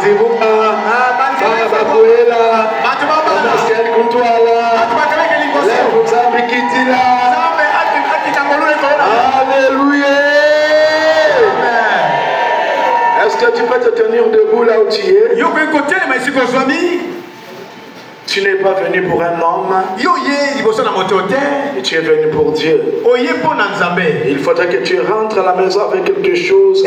Zibuka, Babuela, Pascal Kuntwala, Kitila. Alléluia. Est-ce que tu peux te tenir debout là où tu es? Tu n'es pas venu pour un homme, et tu es venu pour Dieu. Il faudrait que tu rentres à la maison avec quelque chose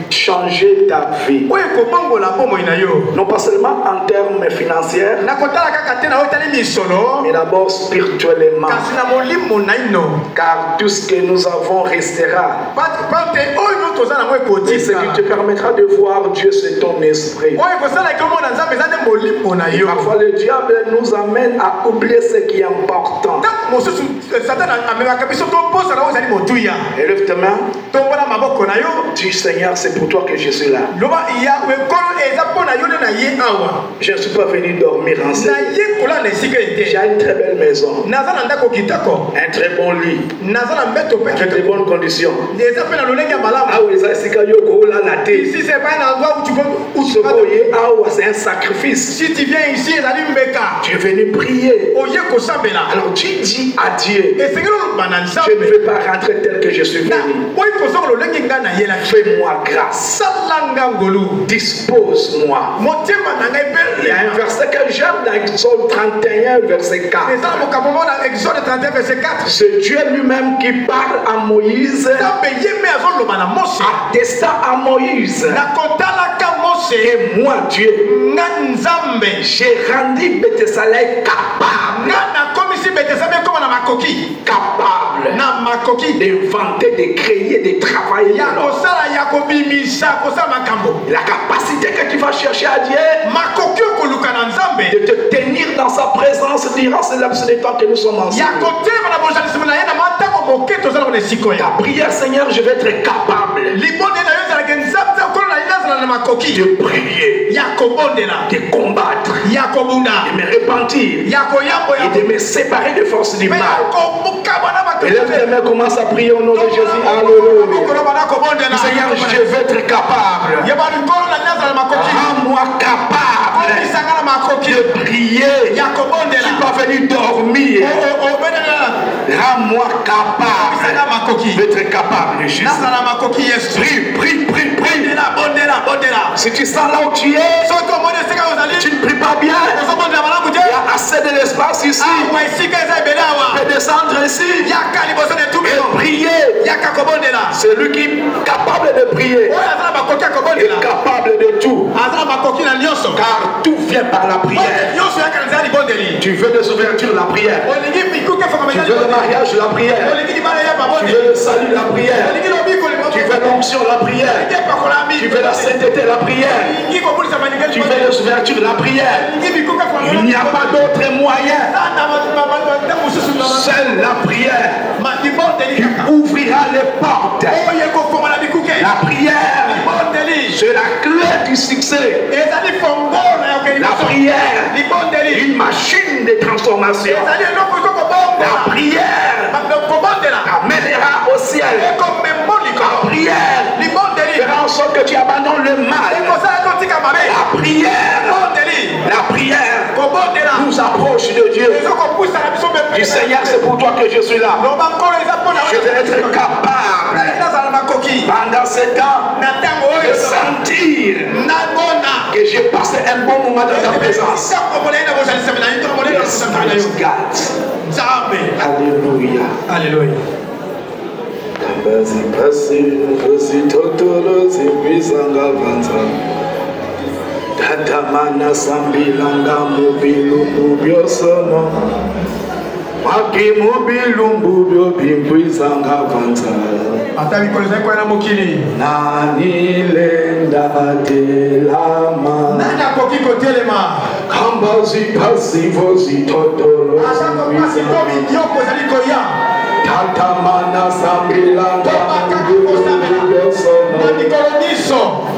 qui change ta vie. Non pas seulement en termes financiers, mais d'abord spirituellement. Car tout ce que nous avons restera. Et ce qui te permettra de voir Dieu, c'est ton esprit. Et parfois le diable nous amène à oublier ce qui est important. Élève tes mains. Dis Seigneur, c'est pour toi que je suis là. Je ne suis pas venu dormir en cette. J'ai une très belle maison, un très bon lit, de très bonnes conditions. C'est un sacrifice. Si tu viens ici, tu es venu prier. Alors tu dis à Dieu, je ne veux pas rentrer tel que je suis venu. Fais-moi grâce. Dispose-moi. Il y a un verset que j'aime dans Exode 31, verset 4. C'est Dieu lui-même qui parle à Moïse, attestant à Moïse. Et moi, Dieu, j'ai rendu Bethsaïda capable d'inventer, de créer, de travailler. La capacité que tu vas chercher à Dieu, de te tenir dans sa présence durant ce laps de temps que nous sommes ensemble. Ta prière, Seigneur, je vais être capable de prier, de combattre, de me repentir et de me séparer des forces du mal. Et là, les commence à prier au nom de Jésus. Alléluia. Seigneur, je vais être capable. Rends-moi capable de prier. Je ne suis pas venu dormir. Rends-moi capable d'être capable de Jésus. Prie. Si tu sens là où tu es, tu ne pries pas bien. Il y a assez de l'espace ici. Tu peux descendre ici et prier. C'est lui qui est capable de prier. Il est capable de tout. Car tout vient par la prière. Tu veux des ouvertures, la prière. Tu veux le mariage, la prière. Tu veux le salut, la prière. Tu veux l'onction, la prière. Tu veux la sainteté, la prière. Tu veux les ouvertures, la prière. Il n'y a pas d'autre moyen. Seule la prière qui ouvrira les portes. La prière, c'est la clé du succès. La prière, une machine de transformation. La prière t'amènera au ciel. La prière fera en sorte que tu abandonnes le mal. La prière nous approche de Dieu. Du Seigneur, c'est pour toi que je suis là. Je vais être capable pendant ce temps de sentir que j'ai passé un bon moment dans ta présence. Alléluia. Alléluia. Tatamana sambilanga mubilumbu byosono Maki mubilumbu byo bimbwizanga vanza Nani lenda telama Kamba zipasivo zitotolo Tatamana sambilanga mubilumbu byosono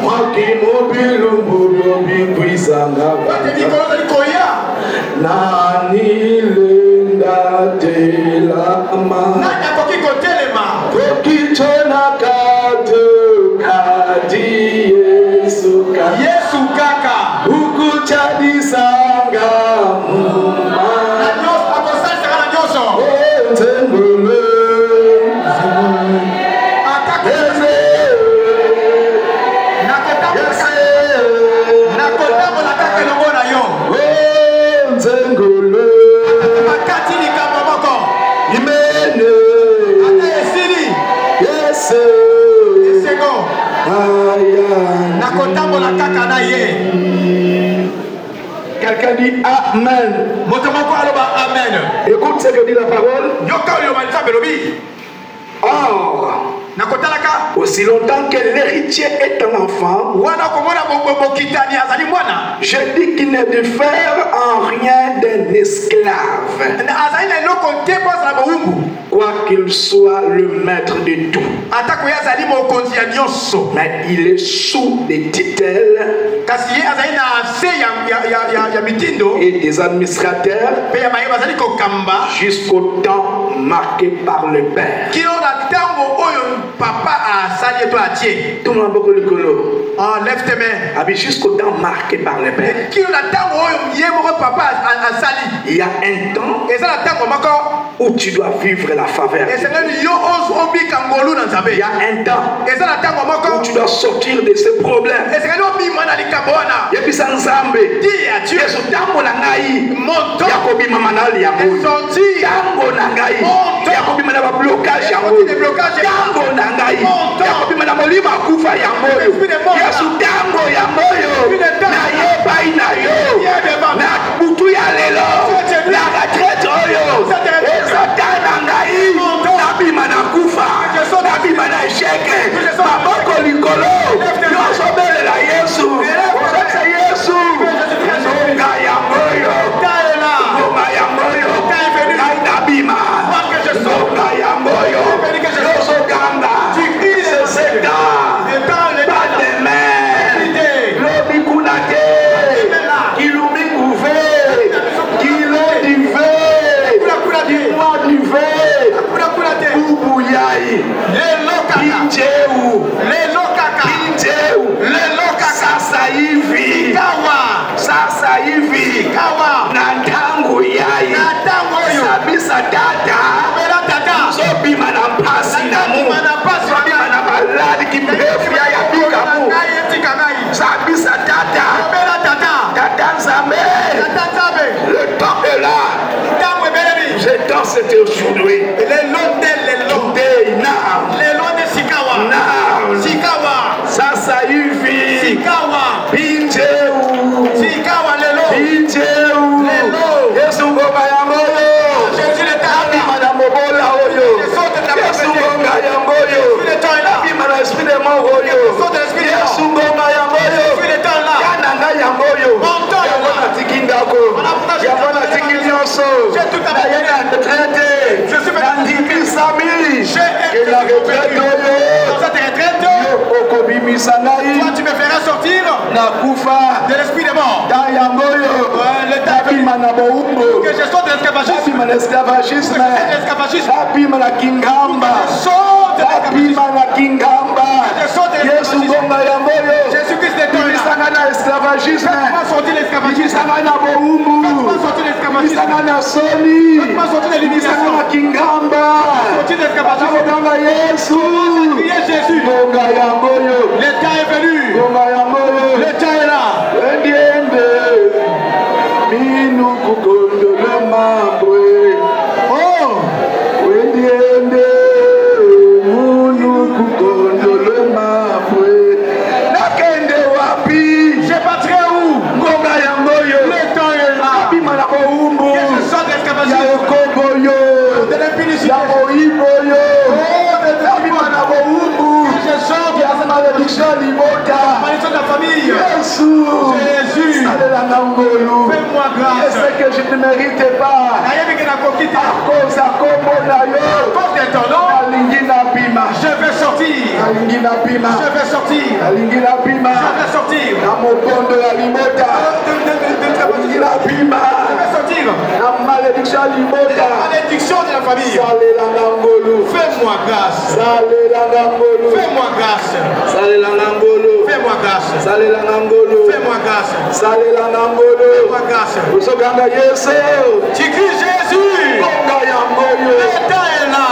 Maki mubilumbu byo bimbwizanga vanza Nani lenda telama Kokichona katu kadiye Second. Nakotambola kaka na ye. Quelqu'un dit Amen. Amen. Écoute ce que dit la parole. Or, aussi longtemps que l'héritier est un enfant, je dis qu'il ne diffère en rien d'un esclave, quoi qu'il soit le maître de tout. Mais il est sous des tutelles et des administrateurs jusqu'au temps marqué par le Père. Tout le monde peut le colo. Lève tes mains. Jusqu'au temps marqué par le Père. Il y a un temps où tu dois vivre la faveur. Il y a un temps où tu dois sortir de ces problèmes. Et puis ça nous a embêté. C'était aujourd'hui. Today, now. Now. Sasa hivi. Pinjeu. Pinjeu. Yesu ngoma ya moyo. Abi mana mobola oyo. Yesu ngoma ya moyo. Abi mana esprit de mort oyo. Yesu ngoma ya moyo. Yananga ya moyo. Yabona tikindako. Yabona tikindioso. Nayena traité. Je suis venu et la retraite. Toi, tu me feras sortir de l'esprit des morts. Que je sorte de l'esclavagisme. Jésus-Christ est l'esclavagisme. Sortir l'esclavagisme. Jésus. L'état est venu. L'état est là. Je partirai où? L'état est là. Que je sorte de l'esclavagisme. De l'impudicité. De la famille. Jésus, fais-moi grâce. Je sais que je ne méritais pas. À cause de ton nom, je vais sortir. Je vais sortir. Je vais sortir. La malédiction de la famille. Fais-moi grâce. Fais-moi grâce. Fais-moi grâce. Fais-moi grâce. Fais-moi grâce. Tu cries Jésus. L'état est là.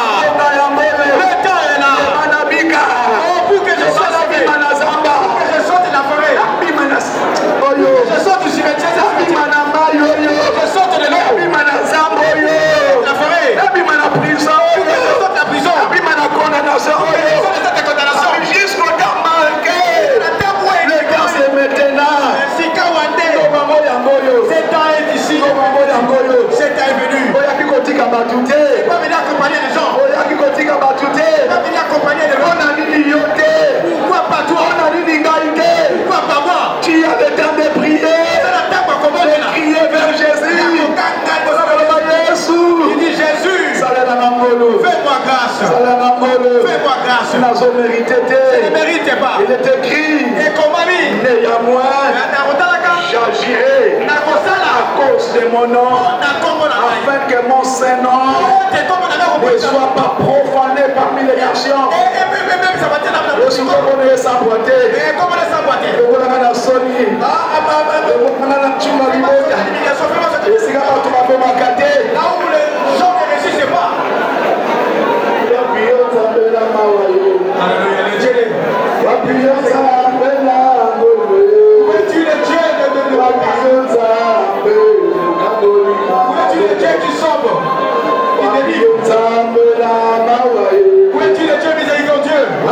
L'état est là. Oh, pour que je sorte de la forêt. Je sorte du cimetière. Je sorte de l'eau. La forêt. Prison. Je sorte de la prison. Condamnation. ne mérite pas. Il est écrit. Néanmoins, j'agirai à cause de mon nom, afin que mon Saint-Nom ne soit pas profané parmi les nations. Je suis reconnu sans boiter. Je vous l'amène à Sony. Je vous l'amène à Chumaliboya. Et c'est quand tu m'as fait ma caté. Là où les gens ne résistent pas. Alléluia, le Dieu est. Où es-tu le Dieu de Où es-tu le Dieu qui sauve? Où es-tu le Dieu miséricordieux? Où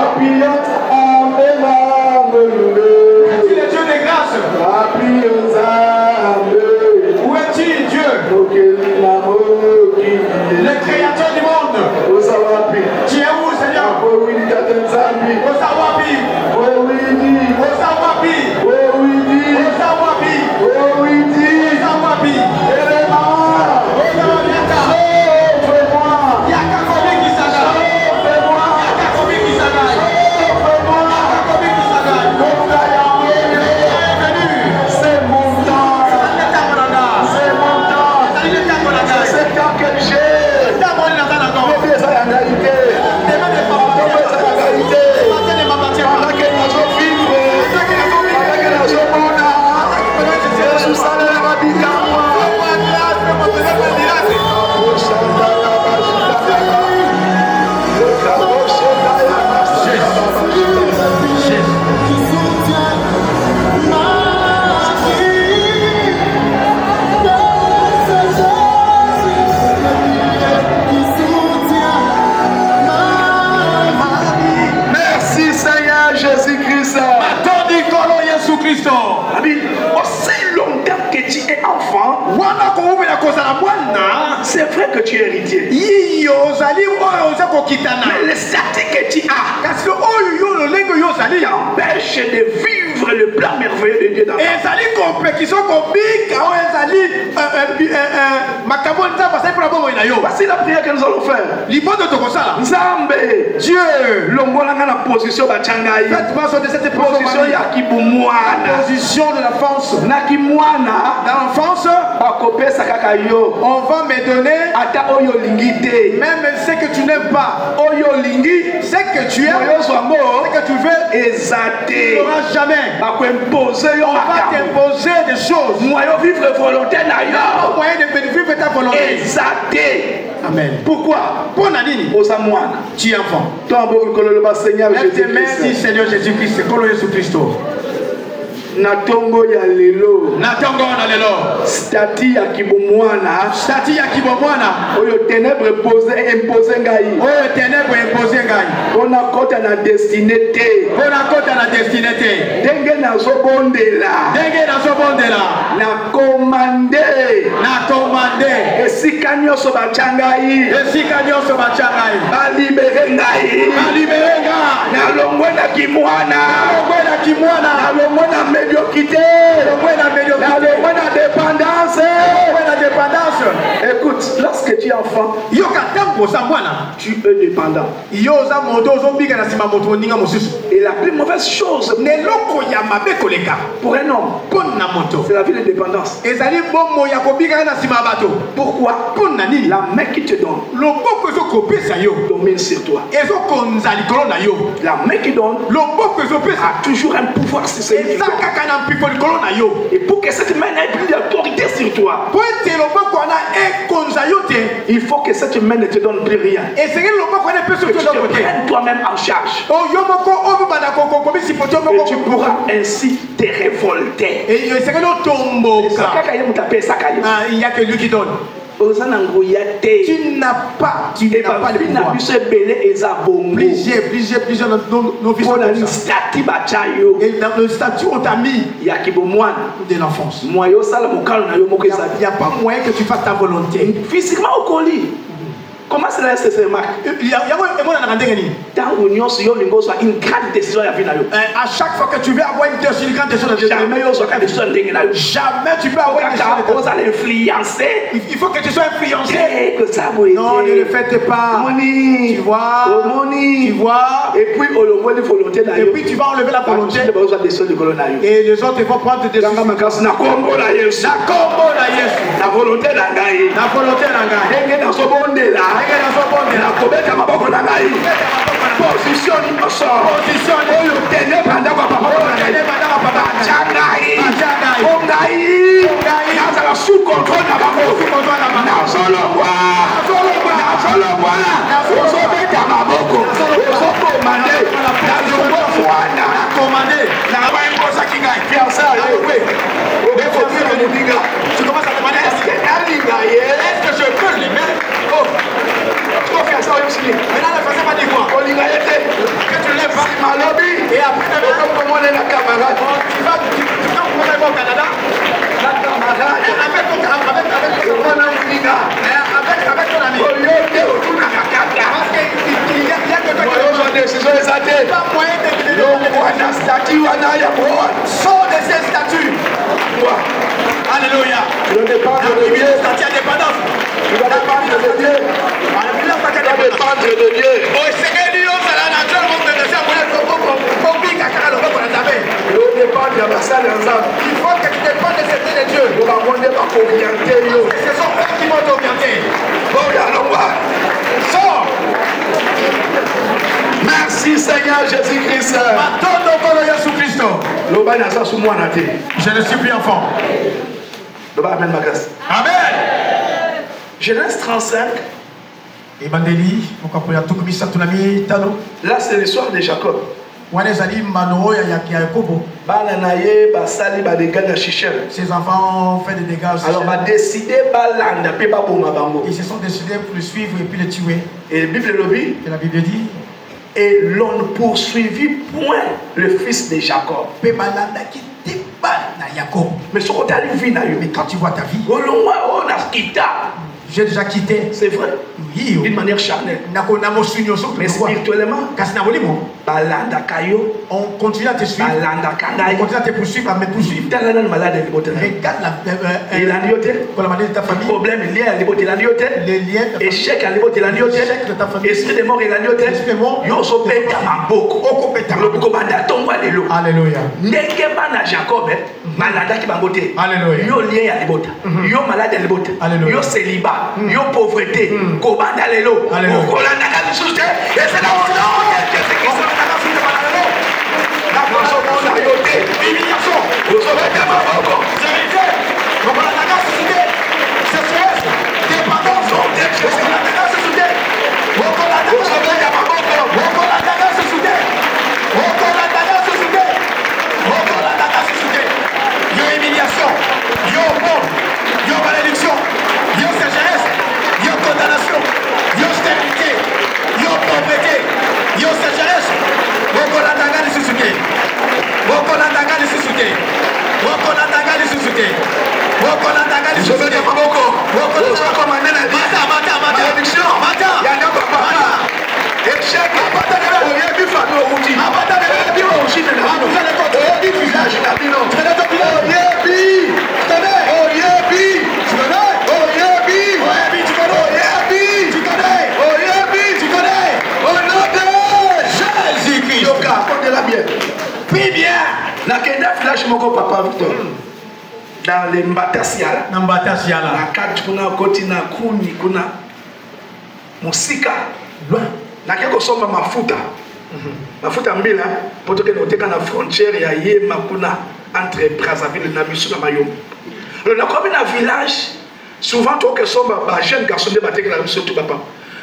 es-tu le Dieu de grâce? Où es-tu Dieu? Le créateur du monde. Tu es où Seigneur? Osawapi. Osawapi. Osawapi. Osawapi. Aussi longtemps que tu es enfant, c'est vrai que tu es héritier. Mais le statut que tu as t'empêche de vivre le plan merveilleux de Dieu dans ta vie. Voici la prière que nous allons faire. Nzambe, Dieu, l'ongolanga la position bachangai. Position ya kibumwana. Position de l'enfance. Na kimwana. Dans l'enfance, bakopesa kaka yo. On va me donner ata oyo lingite. Même ce que tu n'aimes pas. Oyo lingi, ce que tu aimes, ce que tu veux, ezate. Tu n'auras jamais. On va t'imposer des choses. Moyen vivre volonté na yo. Moyen de vivre ta volonté. Ezate. Amen. Pourquoi? Pour Nadine. Osamwana. Tu es enfant. Seigneur Jésus-Christ. Merci Seigneur Jésus-Christ. Kolo Yesu Christo. Natongo ya lelo. Natongo na lelo. Stati ya kibomwana. Stati ya kibomwana. Oyo ténèbres imposé ngai. Oyo ténèbres imposé ngai. Ona kota na destinée te. Ona kota na destinée te. Denge na zobondela. Denge na zobondela. Na commandé. Na commandé. Esika nyonso bachangai. Esika nyonso bachangai. Ba libéré ngai. Ba libéré ngai. Na longwe na kimwana. Na longwe na kimwana. Na longwe na médiocrité, la dépendance. Écoute, lorsque tu es enfant, tu es dépendant. Et la plus mauvaise chose pour un homme, c'est la vie de dépendance. Pourquoi? La main qui te donne domine sur toi. La main qui donne a toujours un pouvoir sur ses vies. Et pour que cette main ait plus d'autorité sur toi, il faut que cette main ne te donne plus rien. Que tu te prennes toi-même en charge. Et tu pourras ainsi te révolter. Il n'y a que lui qui donne. Tu n'as pas le pouvoir. Plusieurs nos fils ont le statut on t'a mis de l'enfance. Il n'y a pas moyen que tu fasses ta volonté. Physiquement au colis. Comment cela se remarque? Dans l'union, c'est une grande décision à vie. À chaque fois que tu veux avoir une grande décision, jamais tu peux avoir une influencer. Il faut que tu sois influencé. Non, ne le faites pas. Tu vois. Tu vois. Et puis tu vas enlever la volonté. Et les autres vont prendre des décisions. La volonté position sous contrôle tu commences à demander est-ce que je peux l'aimer? Maintenant, ne faisait pas dire quoi? Que tu lèves pas ma lobby et après, tu vas commander la camarade. Tu vas commander au Canada. La camarade. Avec ton ami. Parce qu'il y a des décisions exaltées. Sors de ces statuts. Alléluia. Tu dois dépendre de Dieu. Statut à dépendance. Tu dois dépendre de Dieu. De Dieu. Il faut que tu dépendes de cet de Dieu. Ce sont eux qui vont t'orienter. Sors. Merci Seigneur Jésus-Christ. Je ne suis plus enfant. Amen. Genèse 35. Là, c'est l'histoire de Jacob. Ses enfants ont fait des dégâts aussi. Alors, ils se sont décidés pour le suivre et puis le tuer. Et la Bible dit. Et l'on ne poursuivit point le fils de Jacob. Mais ce qu'on t'a vu, mais quand tu vois ta vie, on a quitté. J'ai déjà quitté. C'est vrai. Oui. D'une manière charnelle. Mais spirituellement, on continue à te suivre. On continue à te poursuivre, à me poursuivre. Regarde la maladie de ta famille. Problème lié à les liens. Échec à de ta famille. Esprit de mort et l'esprit de mort. Alléluia. Jacob, malade qui m'a voté. Alléluia. Yo lien à libota. Yo malade à libota. Yo célibat. Yo pauvreté. Kobanda lelo. Okolanda ka lisuste. Et c'est là où on est. La personne on a yoté. Humiliation. Vous savez tellement beaucoup. Vérité. Okolanda ka lisuste. C'est stress. Dépendance. Okolanda ka lisuste. Okolanda ka lisuste. Okolanda ka lisuste. Okolanda ka lisuste. Okolanda ka lisuste. Yo humiliation. Yo mort. Yo malédiction. Yo sécheresse. Yo condamnation. Yo stérilité. Yo pauvreté. Yo sécheresse. Okolanda ka lisuste. Okolanda ka lisuste. Okolanda ka lisuste. Okolanda ka lisuste. Okolanda ka manena di. Malédiction. Yanga papa. Échec. Abata de la oyebi fami outi. Abata de la oyebi outi. Oyebi visage na bino. Oyebi. Oyebi. Au nom de Jésus-Christ. Puis bien. La kenda flash moko papa Victor. Dans les Mbatasiala. La carte kuna koti na kuni kuna musika. Na keko somba mafuta. Mafuta mbila poto ke noteka na frontière ya Yema kuna entre Brazzaville na Biso na Mayom. Alors na comme un village souvent toi que somba ba jeune garçon de bateka na Biso tout papa.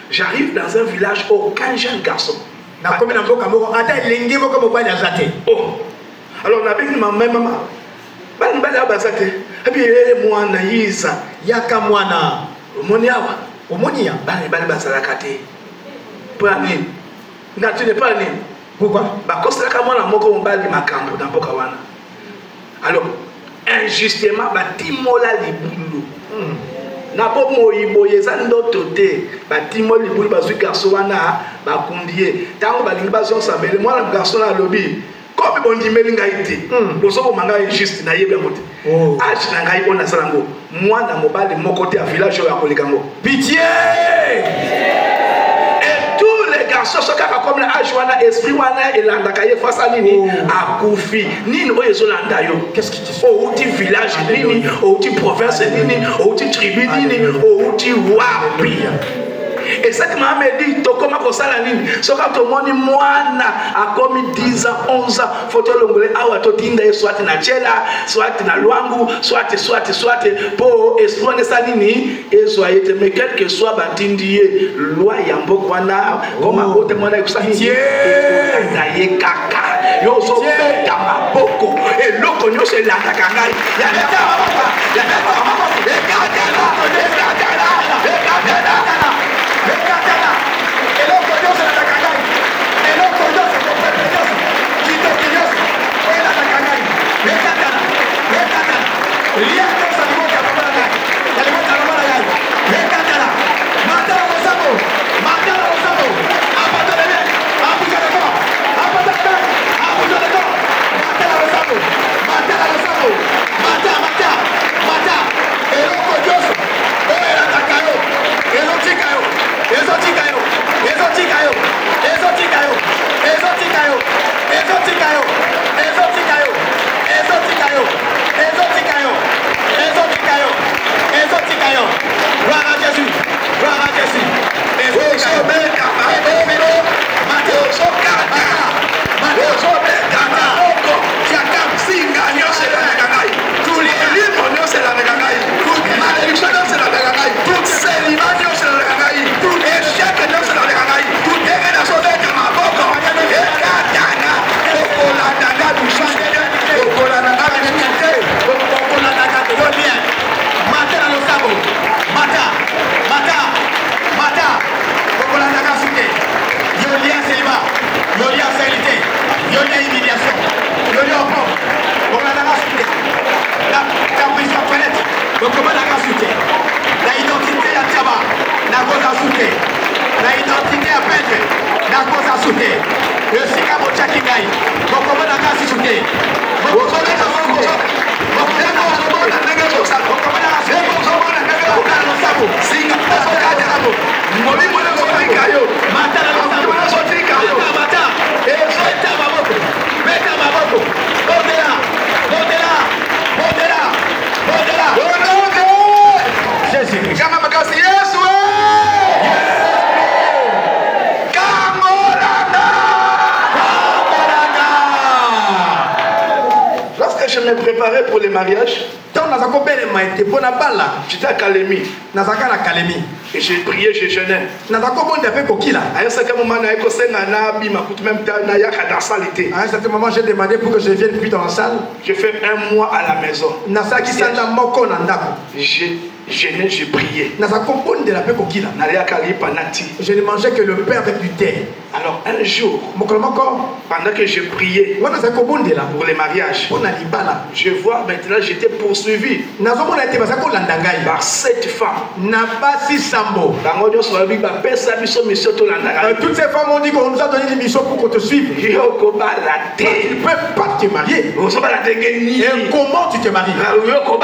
J'arrive dans un village aucun jeune garçon. Na comme na mboka moko ata lengi moko mobali azate. Oh. Alors na bengi maman bani bali abazate. Et puis mwana yiza yaka mwana omoni awa omoni ya bali bazalaka te. Prani. Na tu n'es pas né. Pourquoi? Bah cause la kamona moko mobali makambo na mboka wana. Alors injustement ba timola libulu. na po moyibo yeza ndoto te batimo libulu bazwi garçon wana bakundie tango balingi bazo sabele mwana garçon na lobi comme bondimeli ngai te bozo bomanga juste na yebi mote age na ngai ona salango mwana mobali moko te a village ya kolekango pitié. Les garçons sont comme l'âge wana esprit wana elandaka ye face à nini akufi nini oyezo landa yo qu'est-ce qui te fait au petit village nini au petit province nini au petit tribu nini au petit wapi et ça que m'a dit to comment ko sala nini so ka to moni mwana akomi 10 ans 11 ans photo longole awa to tinda soit na chela soit na lwangu soit po esprit sa nini ezo ayete mais quel que soit batindie loi ya mbokwana koma kote mwana kusaki ndaye kaka yo so beta maboko et loko nyose la kangai ya leta mama ya leta mama pour les mariages. J'étais à Kalemi. Et j'ai prié, j'ai jeûné. À un certain moment, à un certain moment, j'ai demandé pour que je vienne plus dans la salle. J'ai fait 1 mois à la maison. J'ai jeûné, j'ai prié. Je ne mangeais que le pain avec du thé. Alors un jour, pendant que je priais pour les mariages, je vois maintenant j'étais poursuivi par 7 femmes. Toutes ces femmes ont dit qu'on nous a donné une mission pour qu'on te suive. Tu ne peux pas te marier. Et comment tu te maries? Tu ne peux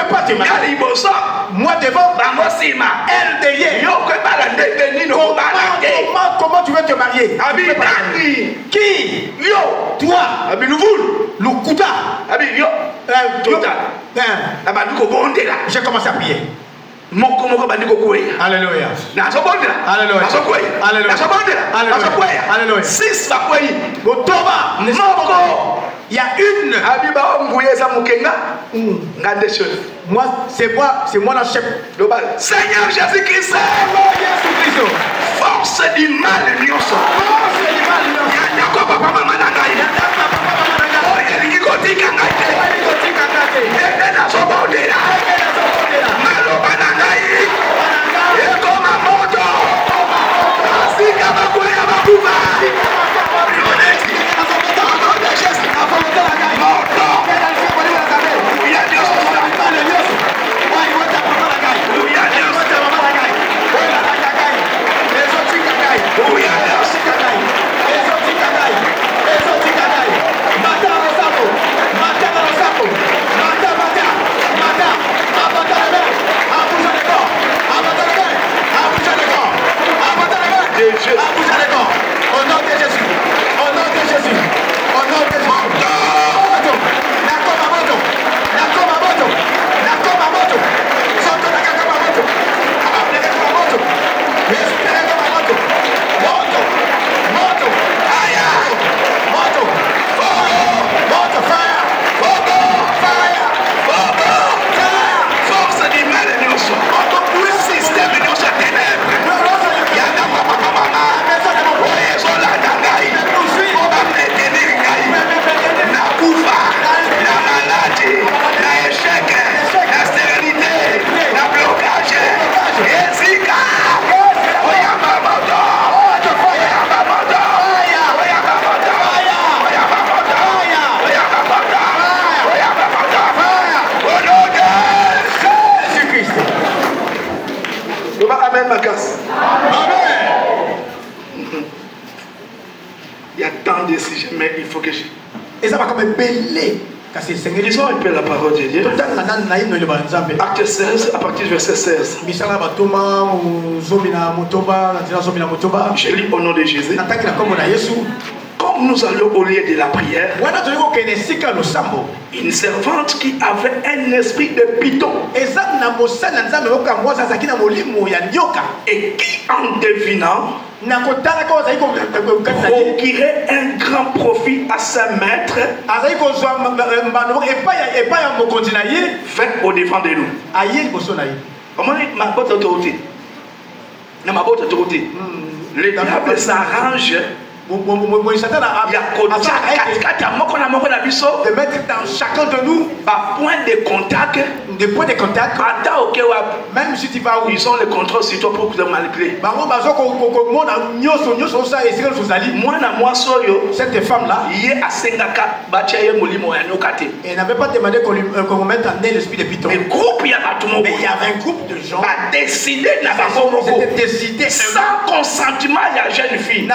pas te marier. Moi devant, elle derrière. Comment tu veux te marier? Qui? Toi. Lukuta. J'ai commencé à prier. Alléluia. Alléluia. 6 il y a une. Moi, c'est moi la chef. Seigneur Jésus-Christ. Force du mal, il faut que je... Et ça va comme belé. Lisons un peu la parole de Dieu. Acte 16, à partir du verset 16. Je lis au nom de Jésus. Comme nous allions au lieu de la prière, une servante qui avait un esprit de python et qui, en devinant, procurait un grand profit à sa maître, vint au devant de nous. Le diable s'arrange de mettre dans chacun de nous point de contact, des points de contact. Même si tu vas où ils ont le contrôle sur toi pour te manipuler. Cette femme là, elle n'avait pas demandé qu'on mette en elle l'esprit de python. Mais il y avait un groupe de gens décidé sans consentement de la jeune fille.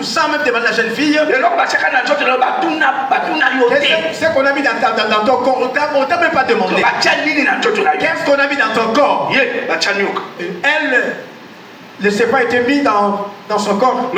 Sans même demander à la jeune fille. C'est qu'on a mis dans ton corps. On t'a même pas demandé. Qu'est-ce qu'on a mis dans ton corps? Elle ne s'est pas été mis dans son corps.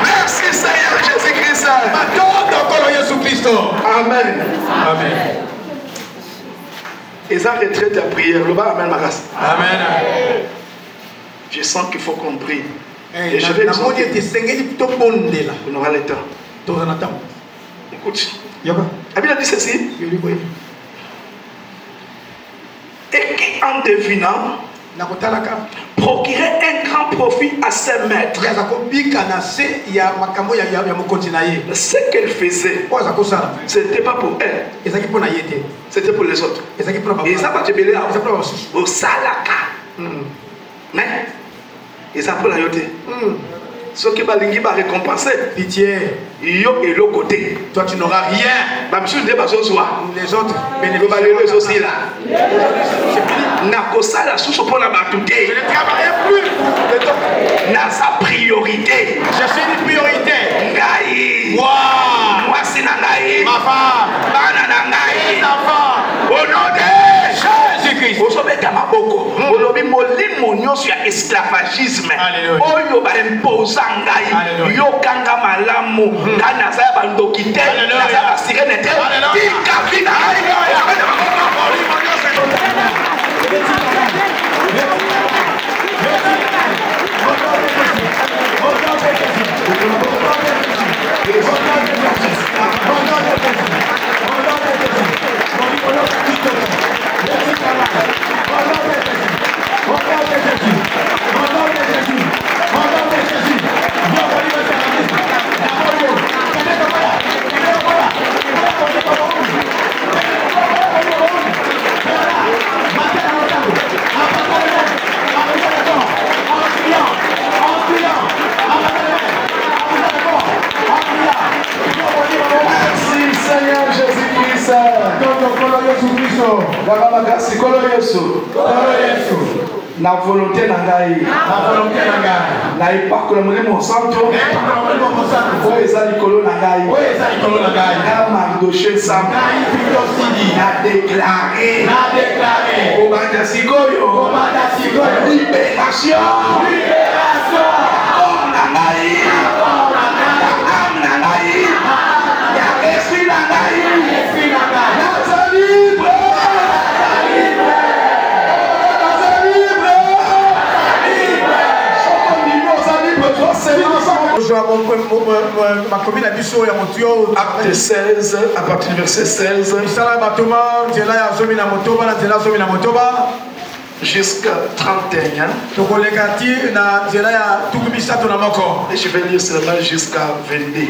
Merci Seigneur Jésus-Christ. Amen. Amen. Et ça retraite la prière. Le bas amen ma race. Amen. Je sens qu'il faut qu'on prie. Et je vais nous on aura le temps. Écoute. Abel a dit ceci. Et qui en devinant procurer un grand profit à ses maîtres. Ce qu'elle faisait, ce n'était pas pour elle, c'était pour les autres. Et ça va te béler au salaka. Mais, et ça peut la yoter. Ce qui va récompenser, pitié, yo et l'autre côté. Toi tu n'auras rien. Les autres bénéficient aussi là. Je ne travaille plus. Dans sa priorité. Je suis une priorité. Moi c'est Nangaï. Ma femme. Les enfants. Au nom de Jésus-Christ. Esclavagisme. Oyo ba imposanga yo kanga malamu kana za bandokite na za sirenete tika vina La volonté n'a pas que le monde santo. Oh, ça Nicolo n'a Mardoché Sam n'a déclaré. Libération. Acte 16, à partir du verset 16 jusqu'à 31. Et je vais lire seulement jusqu'à 22.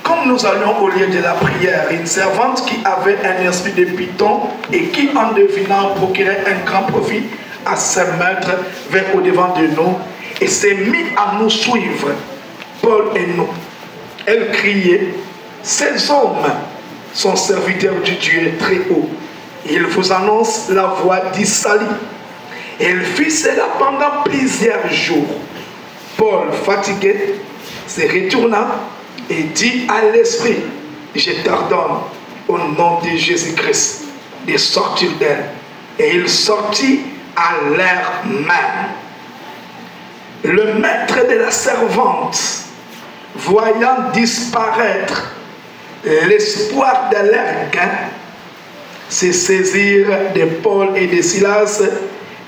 Comme nous allions au lieu de la prière, une servante qui avait un esprit de python et qui, en devinant, procurait un grand profit à ses maîtres, vint au devant de nous et s'est mis à nous suivre, Paul et nous. Elle criait: ces hommes sont serviteurs du Dieu très haut. Ils vous annoncent la voie du salut. Elle fit cela pendant plusieurs jours. Paul, fatigué, se retourna et dit à l'esprit: je t'ordonne au nom de Jésus-Christ de sortir d'elle. Et il sortit à l'heure même. Le maître de la servante, voyant disparaître l'espoir de leur gain, se saisirent de Paul et de Silas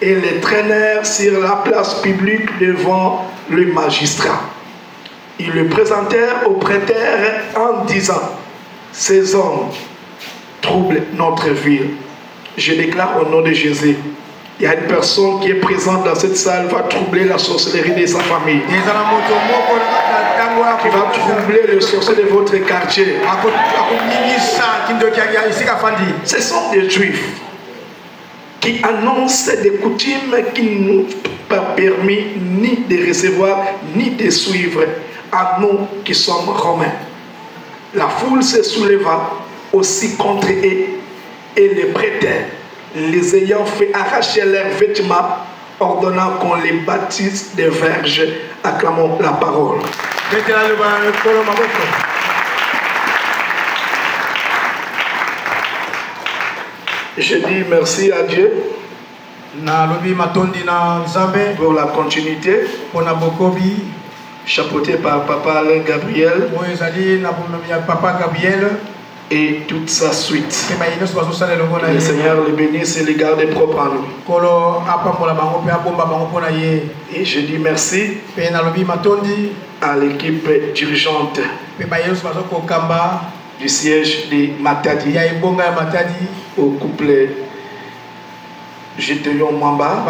et les traînèrent sur la place publique devant le magistrat. Ils le présentèrent au prêteur en disant: ces hommes troublent notre ville. Je déclare au nom de Jésus, il y a une personne qui est présente dans cette salle va troubler la sorcellerie de sa famille. Qui va troubler le sorcier de votre quartier. Ce sont des juifs qui annoncent des coutumes qui n'ont pas permis ni de recevoir ni de suivre à nous qui sommes romains. La foule se souleva aussi contre eux et les prêteurs, les ayant fait arracher leurs vêtements, ordonnant qu'on les baptise des verges. Acclamons la parole. Je dis merci à Dieu pour la continuité, chapeauté par Papa Alain Gabriel et toute sa suite. Le Seigneur le bénisse et le garde propre en nous. Et je dis merci à l'équipe dirigeante du siège de Matadi, au couple Gédéon Mwamba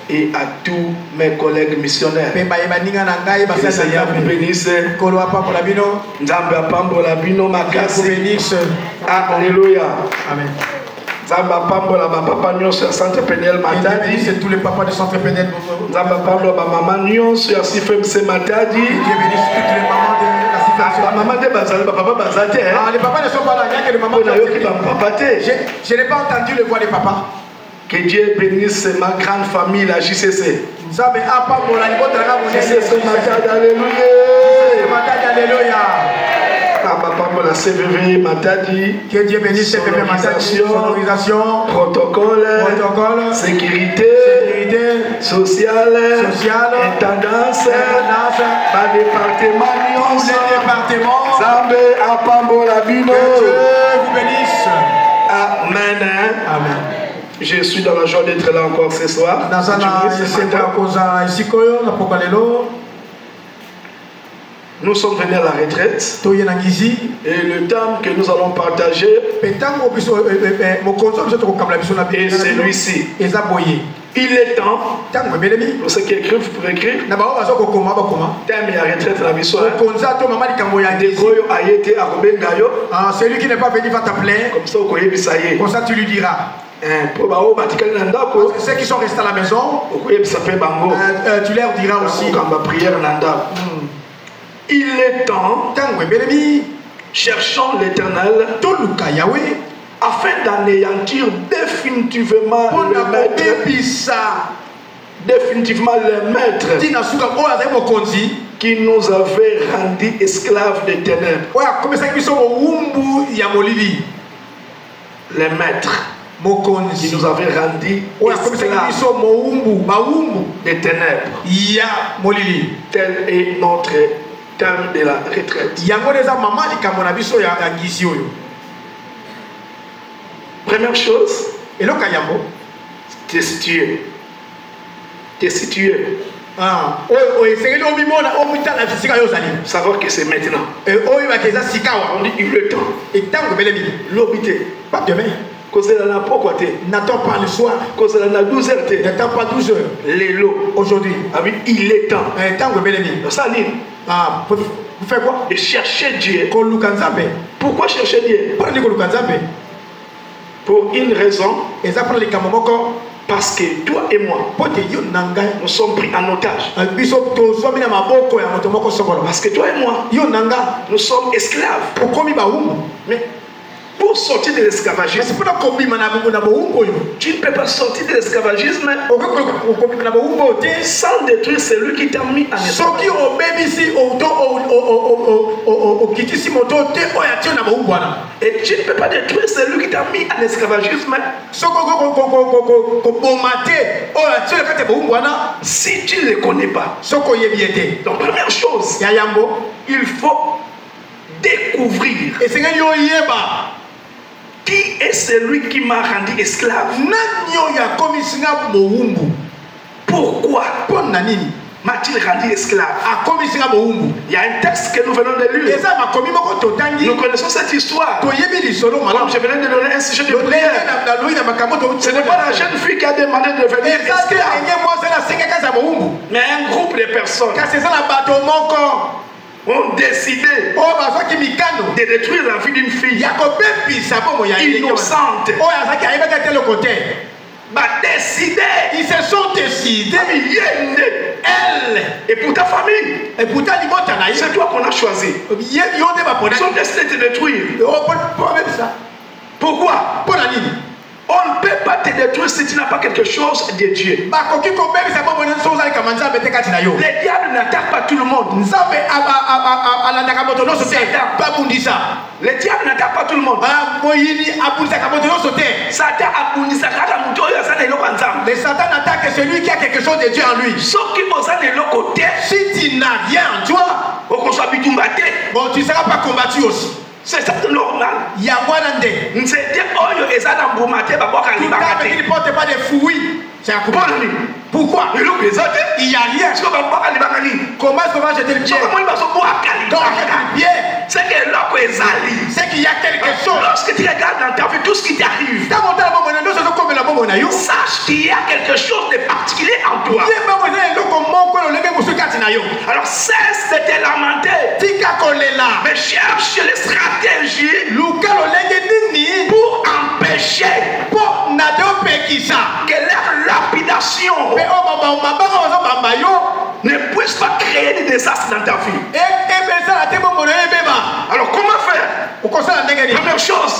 et à tous mes collègues missionnaires. Que le Seigneur vous bénisse. Nzambe apambola bino makasi. Alléluia. Amen. Nzambe apambola ba papa nyonso ya Centre Pénel Matadi. C'est tous les papas du Centre Pénel. Nzambe apambola ba maman nyonso ya CFMC Matadi. Dieu bénisse toutes les mamans de la CFMC. Maman de bazali, papa bazate. Les papas ne sont pas là, il y a que les mamans. Je n'ai pas entendu le voix des papas. Que Dieu bénisse ma grande famille, la JCC. JCC Matadi, alléluia. Papa pour la CVV Matadi. Que Dieu bénisse CVV Matadi. Sonorisation, protocole, sécurité, sociale, intendance, par département, tous les départements. Zambé Apambo Labino. Que Dieu vous bénisse. Amen. Je suis dans la joie d'être là encore ce soir. Nous sommes venus à la retraite et le temps que nous allons partager est celui-ci. Il est temps, pour ceux qui écrivent, vous pouvez écrire. Thème et la retraite la mission. Celui qui n'est pas venu va t'appeler. Comme ça tu lui diras. Ceux qui sont restés à la maison, tu leur diras aussi. Il est temps, cherchons l'Éternel afin d'anéantir définitivement le maître qui nous avait rendus esclaves des ténèbres. Le maître qui nous avait rendus esclaves des ténèbres. Tel est notre thème de la retraite. Première chose, t'es situé. T'es situé. Savoir que c'est maintenant. On dit il est temps. L'obité. Pas demain. N'attends pas le soir. N'attends pas 12 heures. Aujourd'hui. Il est temps. Ça dit. Vous faites quoi? De chercher Dieu. Pourquoi chercher Dieu? Pour une raison. Parce que toi et moi, nous sommes pris en otage. Parce que toi et moi, nous sommes esclaves. Mais pour sortir de l'esclavagisme, tu ne peux pas sortir de l'esclavagisme sans détruire celui qui t'a mis en esclavage. Et tu ne peux pas détruire celui qui t'a mis en esclavagisme si tu ne le connais pas. Donc première chose, il faut découvrir qui est celui qui m'a rendu esclave. Pourquoi m'a-t-il rendu esclave? Il y a un texte que nous venons de lire. Nous connaissons cette histoire. Comme je venais de donner un sujet de prière. Ce n'est pas la jeune fille qui a demandé de devenir esclave, mais un groupe de personnes ont décidé de détruire la vie d'une fille innocente. Ils se sont décidés. Elle et pour ta famille. C'est toi qu'on a choisi. Ils ont décidé de te détruire. Pourquoi? On ne peut pas te détruire si tu n'as pas quelque chose de Dieu. Le diable n'attaque pas tout le monde. Le diable n'attaque pas tout le monde. Le Satan attaque celui qui a quelque chose de Dieu en lui. Si tu n'as rien en toi, bon, tu ne seras pas combattu aussi. C'est ça normal. Il y a quoi dans des. Il ne porte pas de fruits. C'est un coup. Pourquoi? Il n'y a rien. Comment est-ce qu'on va jeter le pied? C'est qu'il y a quelque chose. Lorsque tu regardes dans ta vie tout ce qui t'arrive, sache qu'il y a quelque chose de particulier en toi. Alors cesse de te lamenter, mais cherche les stratégies pour empêcher que leur lapidation ne puisse pas créer des désastres dans ta vie. Alors comment faire? Première chose,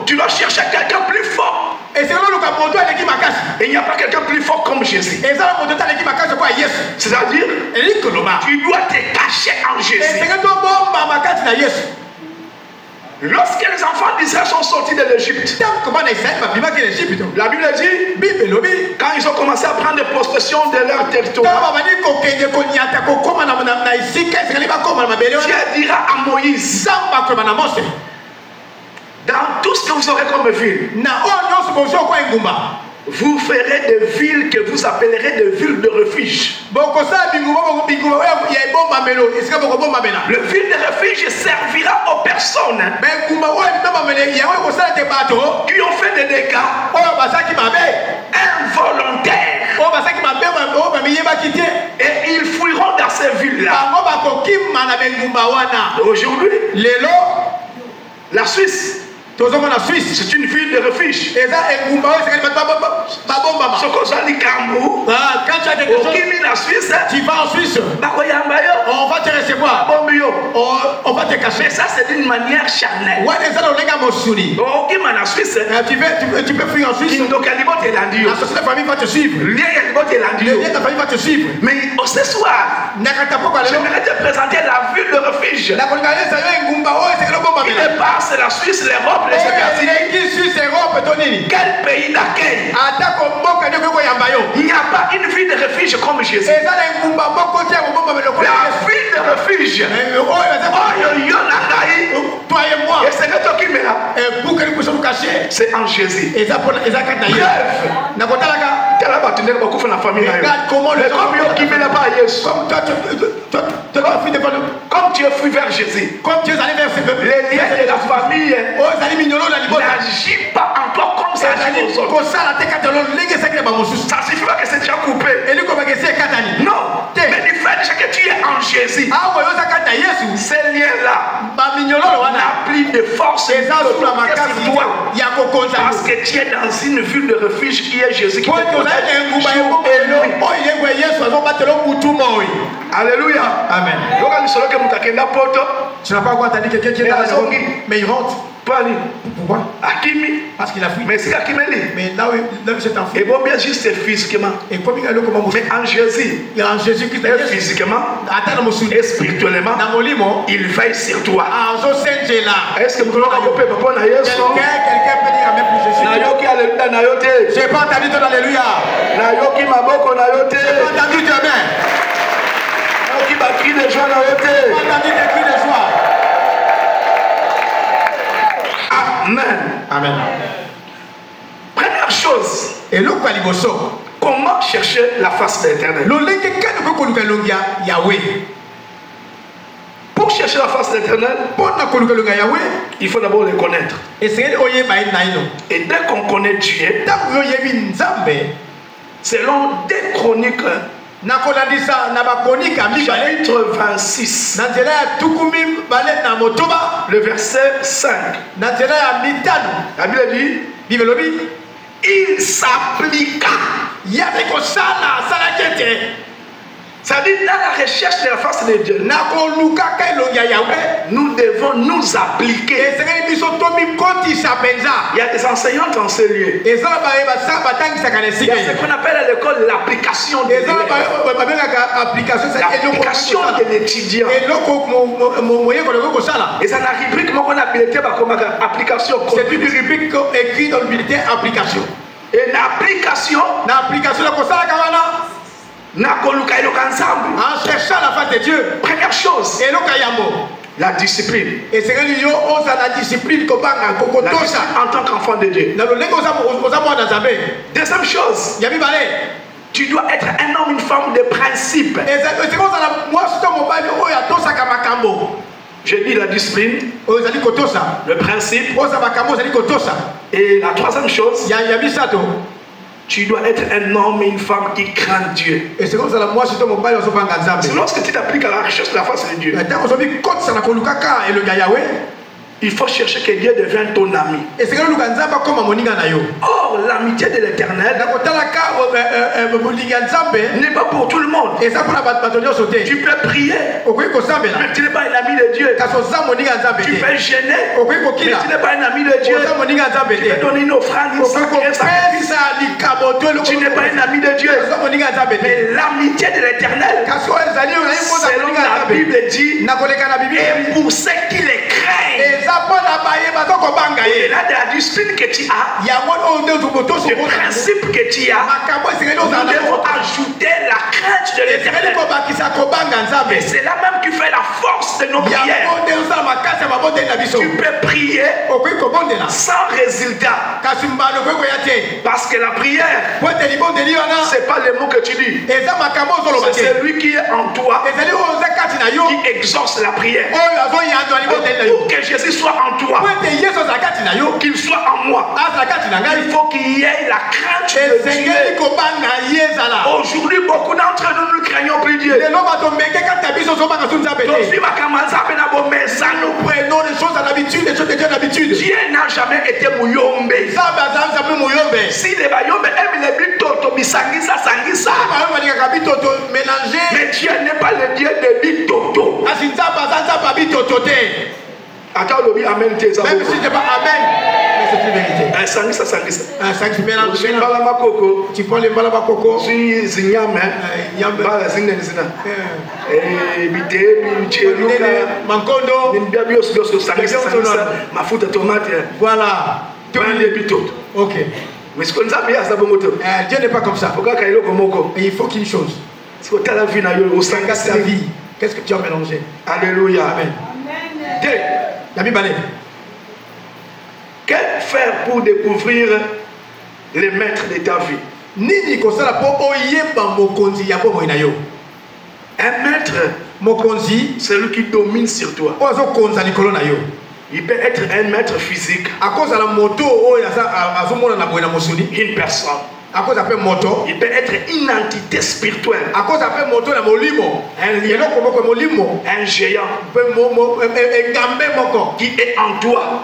tu dois chercher quelqu'un plus fort. Il n'y a pas quelqu'un plus fort comme Jésus. C'est-à-dire, tu dois te cacher en Jésus. Lorsque les enfants d'Israël sont sortis de l'Égypte, la Bible dit, quand ils ont commencé à prendre possession de leur territoire, Dieu dira à Moïse, Dans tout ce que vous aurez comme ville, vous ferez des villes que vous appellerez des villes de refuge. Le ville de refuge servira aux personnes qui ont fait des dégâts involontaires. Et ils fouilleront dans ces villes-là. Aujourd'hui, la Suisse, c'est une ville de refuge. Quand tu as quelque chose, tu vas en Suisse, on va te recevoir, on va te cacher. Mais ça, c'est d'une manière charnelle. Tu peux fuir en Suisse. La société de famille va te suivre. Ta famille va te suivre. Mais ce soir, j'aimerais te présenter la ville de refuge. Qui dépasse la Suisse, l'Europe, les États-Unis. Quel pays d'accueil? Il n'y a pas une ville de refuge comme Jésus. La ville de refuge. Toi et moi. Et c'est toi qui me l'a. C'est en Jésus. Regarde comment les gens qui ne pas comme tu es fui vers Jésus, comme tu es allé vers les liens de la famille n'agissent pas en toi comme ça agit aux autres. Ça ne suffit pas que c'est déjà coupé. Non, mais du fait que tu es en Jésus, ces liens-là n'ont plus de force sur toi parce que tu es dans une ville de refuge qui est Jésus qui te protège. Alléluia. Amen. Tu n'as pas encore entendu quelqu'un qui est dans la zone, mais il rentre. Pourquoi? Parce qu'il a fui. Mais c'est mais là où c'est enfui. Et bon, bien juste physiquement. Et comme mais en Jésus, physiquement, et spirituellement, il veille sur toi. Est-ce que vous pouvez quelqu'un peut dire Amen pour Jésus? J'ai pas entendu ton alléluia. J'ai pas entendu tes mains. J'ai pas entendu des cris de joie. Amen. Amen. Première chose, comment chercher la face de l'Éternel? Pour chercher la face de l'Éternel, il faut d'abord le connaître. Et dès qu'on connaît Dieu, selon 2 Chroniques, chapitre 26, le verset 5, la Bible dit, il s'appliqua. Ça dit, dans la recherche de la face de Dieu, nous devons nous appliquer. Il y a des enseignantes en ce lieu. Il y a ce qu'on appelle à l'école l'application de l'élève. L'application de l'étudiant. Et ça n'a rubrique qu'on appelle application. C'est une rubrique écrite dans le bulletin application. Et l'application, en cherchant la face de Dieu, première chose, la discipline. Et c'est la discipline en tant qu'enfant de Dieu. Deuxième chose, tu dois être un homme, une femme de principe. Je dis la discipline, le principe. Et la troisième chose, tu dois être un homme et une femme qui craint Dieu. Et c'est comme ça, moi, c'est lorsque tu t'appliques à la recherche de la face de Dieu, il faut chercher que Dieu devienne ton ami. Or, l'amitié de l'Éternel n'est pas pour tout le monde. Tu peux prier, mais tu n'es pas un ami de Dieu. Tu peux gêner, mais tu n'es pas un ami de Dieu. Tu peux donner une offrande, une sacrifice. Tu n'es pas un ami de Dieu. Mais l'amitié de l'Éternel, selon la Bible dit, et pour ceux qui les craignent, Au-delà de la discipline que tu as, des principes que tu as, nous devons ajouter la crainte de l'Éternel. Et c'est là même qui fait la force de nos prières. Tu peux prier sans résultat. Parce que la prière, c'est pas les mots que tu dis. C'est celui qui est en toi qui exauce la prière. Pour que Jésus soit en toi, qu'il soit en moi, il faut qu'il y ait la crainte de Dieu. Aujourd'hui, beaucoup d'entre nous ne craignons plus Dieu. Nous prenons les choses à l'habitude, les choses de Dieu d'habitude. Dieu n'a jamais été mouyombe. Si les bayombe aiment les bitoto, bisangisa, sangisa. Mais Dieu n'est pas le Dieu des bitoto. Attends, le amen. Même si ce n'est pas amen, mais c'est une vérité. Sangisa. Tu prends les balabakoko. Mankondo. Voilà. Ok. Dieu n'est pas comme ça. Il faut qu'une chose. La vie. Qu'est-ce que tu as mélangé? Alléluia. Amen. Que faire pour découvrir les maîtres de ta vie? Un maître, c'est celui qui domine sur toi. Il peut être un maître physique, une personne. Il peut être une entité spirituelle, un géant qui est en toi,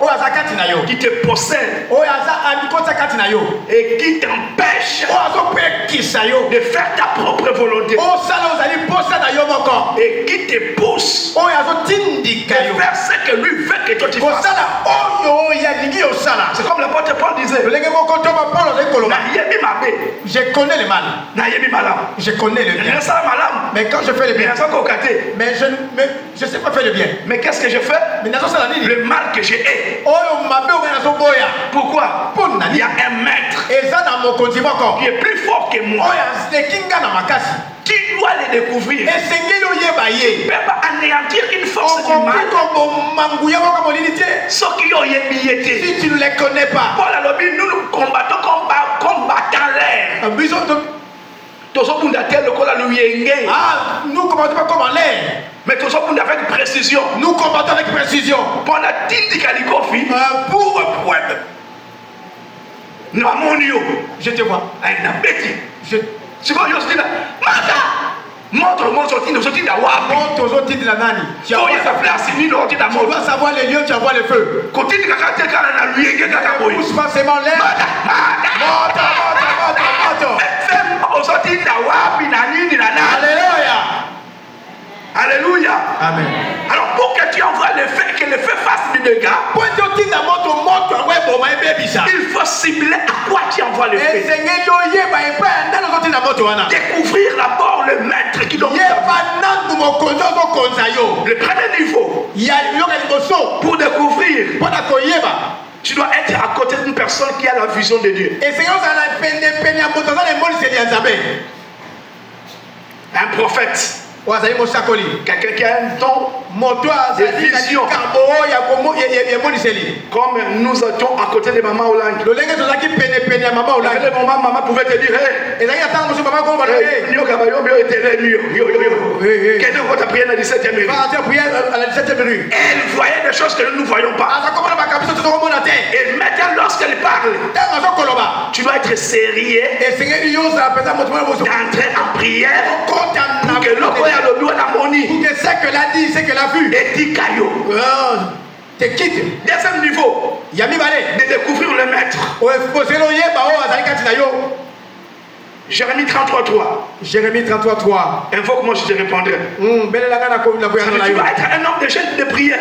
qui te possède et qui t'empêche de faire ta propre volonté et qui te pousse de faire ce que lui veut que toi tu fasses. C'est comme l'apôtre Paul disait, je connais le mal. Je connais le bien. Mais quand je fais le bien, mais je ne sais pas faire le bien. Mais qu'est-ce que je fais? Le mal que j'ai est. Pourquoi? Il y a un maître qui est plus fort que moi, qui doit les découvrir. Il ne peut pas anéantir une force du mal. Ceux qui ont émietté. Si tu ne les connais pas, nous nous combattons combattant l'air. Nous combattons pas comme en l'air. Mais avec précision. Nous combattons avec précision. Pour la je te vois. Montre tu dois savoir les lieux, tu vas voir le feu. Pousse pas seulement l'air. Alléluia. Amen. Alors pour que tu envoies le feu, que le feu fasse du dégât, il faut cibler à quoi tu envoies le feu. Découvrir d'abord le maître qui domine. Le premier niveau, pour découvrir, tu dois être à côté d'une personne qui a la vision de Dieu. Un prophète. Quelqu'un qui a un don de vision. Comme nous étions à côté de Maman Hollande. Maman pouvait te dire, elle voyait des choses que nous ne voyons pas. Et maintenant lorsqu'elle parle, tu dois être sérieux, d'entrer en prière pour que l'autre c'est que l'a dit, c'est que l'a vu. Et dit caillou. Te quitte. Deuxième niveau, de découvrir le maître. Jérémie 33:3. Jérémie 33:3. Invoque-moi, je te répondrai. Tu dois être un homme de jeûne de prière.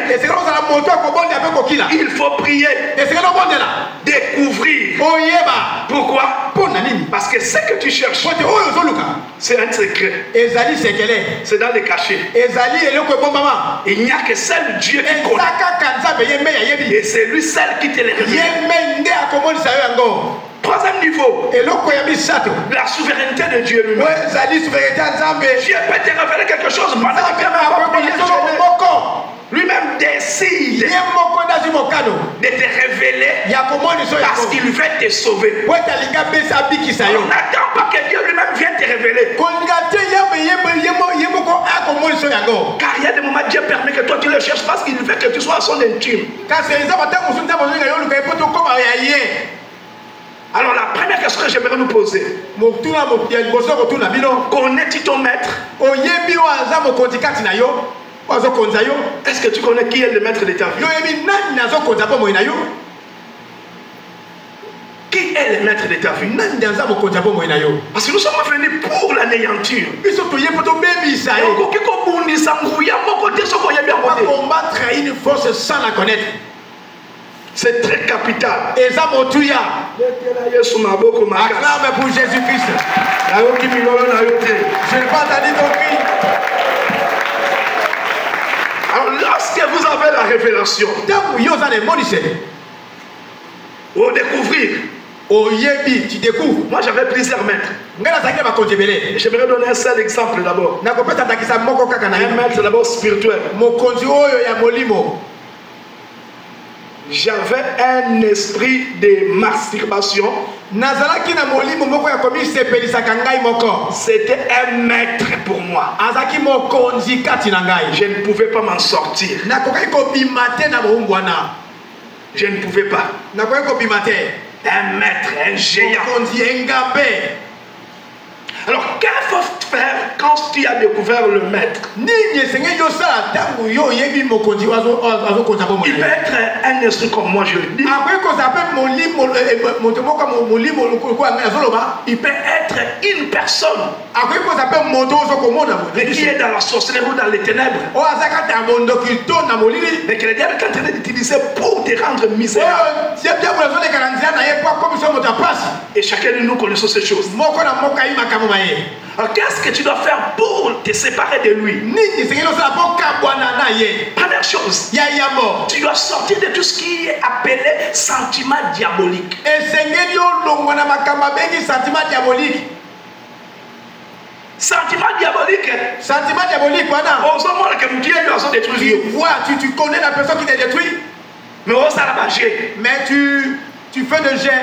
Il faut prier. Découvrir. Pourquoi? Parce que ce que tu cherches, c'est un secret. C'est dans les cachets. Il n'y a que seul Dieu qui connaît. Et c'est lui seul qui te le révèle. Troisième niveau, la souveraineté de Dieu lui-même. Dieu peut te révéler quelque chose pendant que tu n'as lui-même décide de te révéler parce qu'il veut te sauver. On n'attend pas que Dieu lui-même vienne te révéler. Car il y a des moments Dieu permet que toi tu le cherches parce qu'il veut que tu sois à son intime. Alors la première question que j'aimerais nous poser, connais-tu ton maître? Est-ce que tu connais qui est le maître de ta vie? Qui est le maître de ta vie? Parce que nous sommes venus pour l'anéantir. Combattre une force sans la connaître. C'est très capital. Acclame pour Jésus-Christ. Je n'ai pas entendu ton cri. Alors lorsque vous avez la révélation, au découvrir, tu découvres. Moi j'avais plusieurs maîtres. J'aimerais donner un seul exemple d'abord. Un maître d'abord spirituel. J'avais un esprit de masturbation. C'était un maître pour moi. Je ne pouvais pas m'en sortir. Je ne pouvais pas. Un maître, un géant. Alors, qu'est-ce qu'il faut faire quand tu as découvert le maître? Il peut être un esprit comme moi, je le dis. Il peut être une personne qui est dans la sorcellerie ou dans les ténèbres. Mais que le diable est en train d'utiliser pour te rendre misérable. Et chacun de nous connaissons ces choses. Alors qu'est-ce que tu dois faire pour te séparer de lui? Première chose, tu dois sortir de tout ce qui est appelé sentiment diabolique. Sentiment diabolique, tu connais la personne qui t'a détruit, mais tu fais de jet.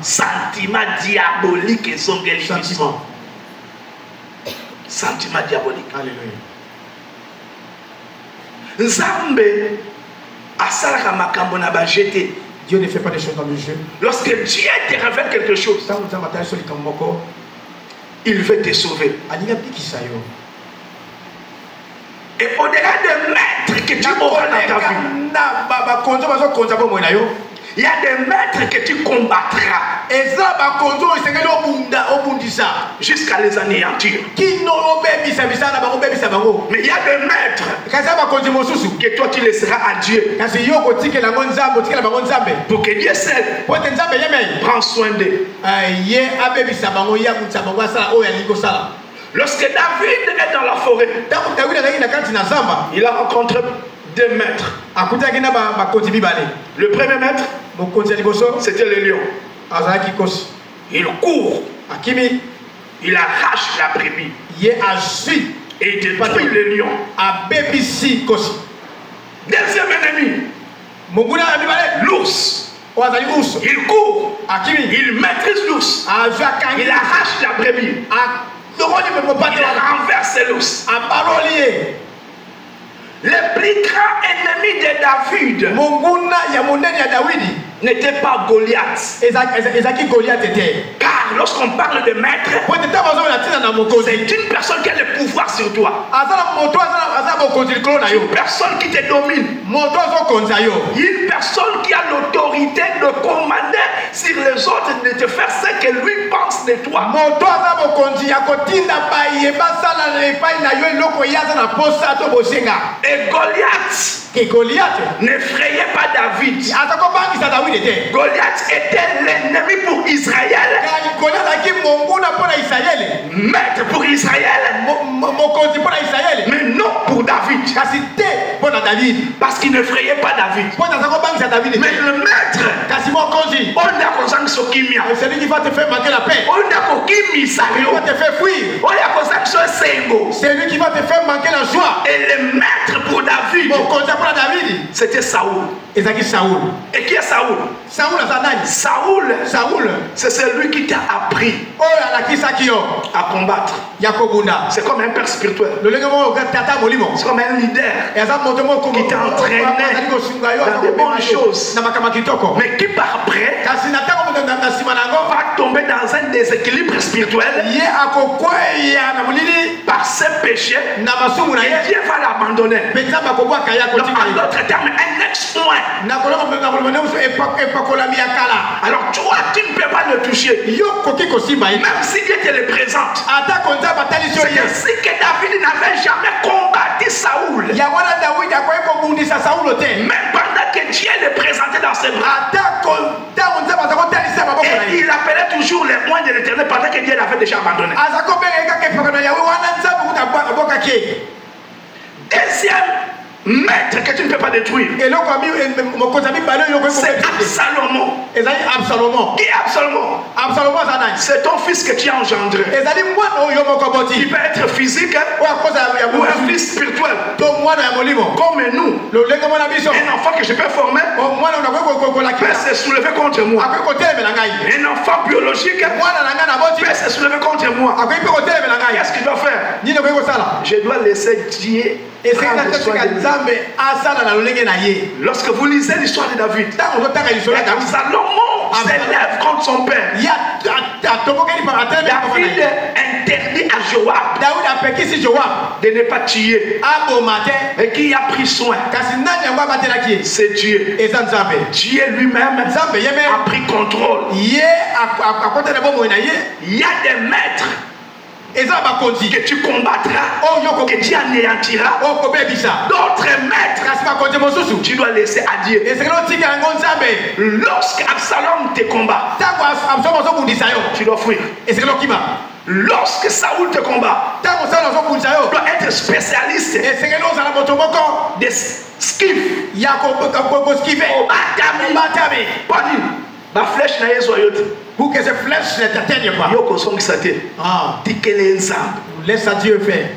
Sentiment diabolique et son sentiment diabolique. Alléluia. Nzambe asalaka makambo na bajete. Dieu ne fait pas des choses dans le jeu. Lorsque Dieu te révèle quelque chose, il veut te sauver. Et au-delà des maîtres que tu auras dans ta vie, il y a des maîtres que tu combattras jusqu'à les anéantir. Mais il y a des maîtres que toi tu laisseras à Dieu pour que Dieu seul prend soin d'eux. Lorsque David est dans la forêt, il a rencontré deux maîtres. Le premier maître, c'était le lion. Il court, il arrache la brebis et il détruit le lion. Deuxième ennemi, l'ours. Il court, il maîtrise l'ours, il arrache la brebis, il renverse l'ours. Le plus grand ennemi de David n'était pas Goliath. Car lorsqu'on parle de maître, c'est une personne qui a le pouvoir sur toi. Une personne qui te domine. Une personne qui a l'autorité de commander sur les autres, de te faire ce que lui pense de toi. Et Goliath n'effrayez pas David. Goliath était l'ennemi pour Israël. Maître pour Israël. Mais non pour David. Parce qu'il n'effrayait pas David. Mais le maître, c'est lui qui va te faire manquer la paix. C'est lui qui va te faire manquer la joie. Et le maître pour David, c'était Saoul. Et qui est Saoul? Saoul, c'est celui qui t'a appris à combattre. C'est comme un père spirituel. C'est comme un leader qui t'a entraîné dans de bonnes choses. Mais qui par après va tomber dans un déséquilibre spirituel par ses péchés et Dieu va l'abandonner. Donc en d'autres termes, un ex-point. Alors toi, tu ne peux pas le toucher. Même si Dieu te le présente. C'est ainsi que David n'avait jamais combattu Saoul. Même pendant que Dieu le présentait dans ses bras. Et il appelait toujours les moyens de l'Éternel pendant que Dieu l'avait déjà abandonné. Deuxième maître que tu ne peux pas détruire, c'est Absalom. Qui est Absalom? C'est ton fils que tu as engendré. Il peut être physique ou un fils spirituel. Comme nous, un enfant que je peux former peut se soulever contre moi. Un enfant biologique peut se soulever contre moi. Qu'est-ce qu'il doit faire? Je dois laisser Dieu. Lorsque vous lisez l'histoire de David, Salomon s'élève contre son père. David interdit à Joab de ne pas tuer. Et qui a pris soin? C'est Dieu. Dieu lui-même a pris contrôle. Il y a des maîtres que tu combattras, que tu anéantiras. D'autres maîtres, tu dois laisser à Dieu. Lorsque Absalom te combat, tu dois fuir. Lorsque Saoul te combat, tu dois être spécialiste des skifs. Ma flèche n'a pas pour que ces flèches ne t'atteignent pas. Laisse à Dieu faire.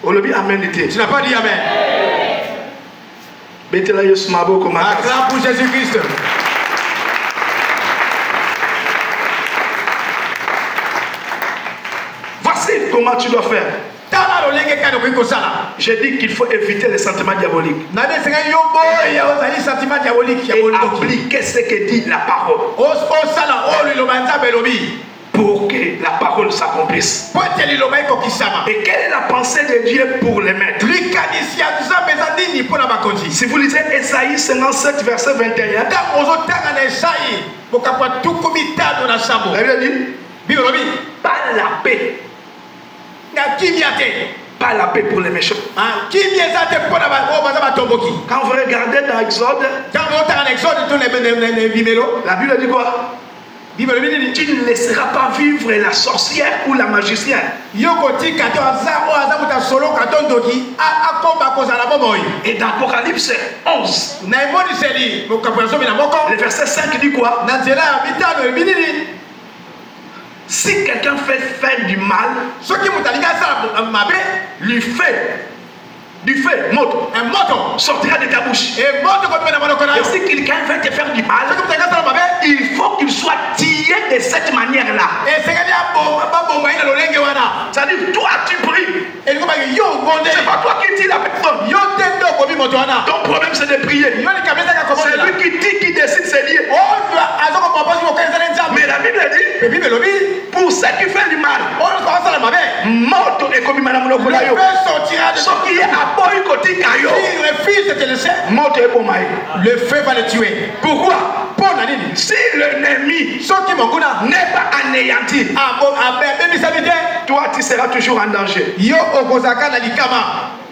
Tu n'as pas dit Amen. Acclame pour Jésus-Christ. Voici comment tu dois faire. J'ai dit qu'il faut éviter les sentiments diaboliques et appliquer ce que dit la parole pour que la parole s'accomplisse. Et quelle est la pensée de Dieu pour les maîtres? Si vous lisez Esaïe 57 verset 21, la Bible dit pas la paix. Pas la paix pour les méchants. Quand vous regardez dans Exode, la Bible dit quoi? Tu ne laisseras pas vivre la sorcière ou la magicienne. Et dans Apocalypse 11, le verset 5 dit quoi? Si quelqu'un fait faire du mal, lui fait du feu, moto, sortira de ta bouche. Et si quelqu'un veut te faire du mal, il faut qu'il soit tiré de cette manière-là. C'est-à-dire, toi tu pries. C'est pas toi qui tires la personne. Ton problème c'est de prier. C'est lui qui dit, qui décide, c'est lié. Mais la Bible dit, pour ceux qui font du mal, moto est comme madame le le feu va le tuer. Pourquoi? Si l'ennemi n'est pas anéanti, toi tu seras toujours en danger.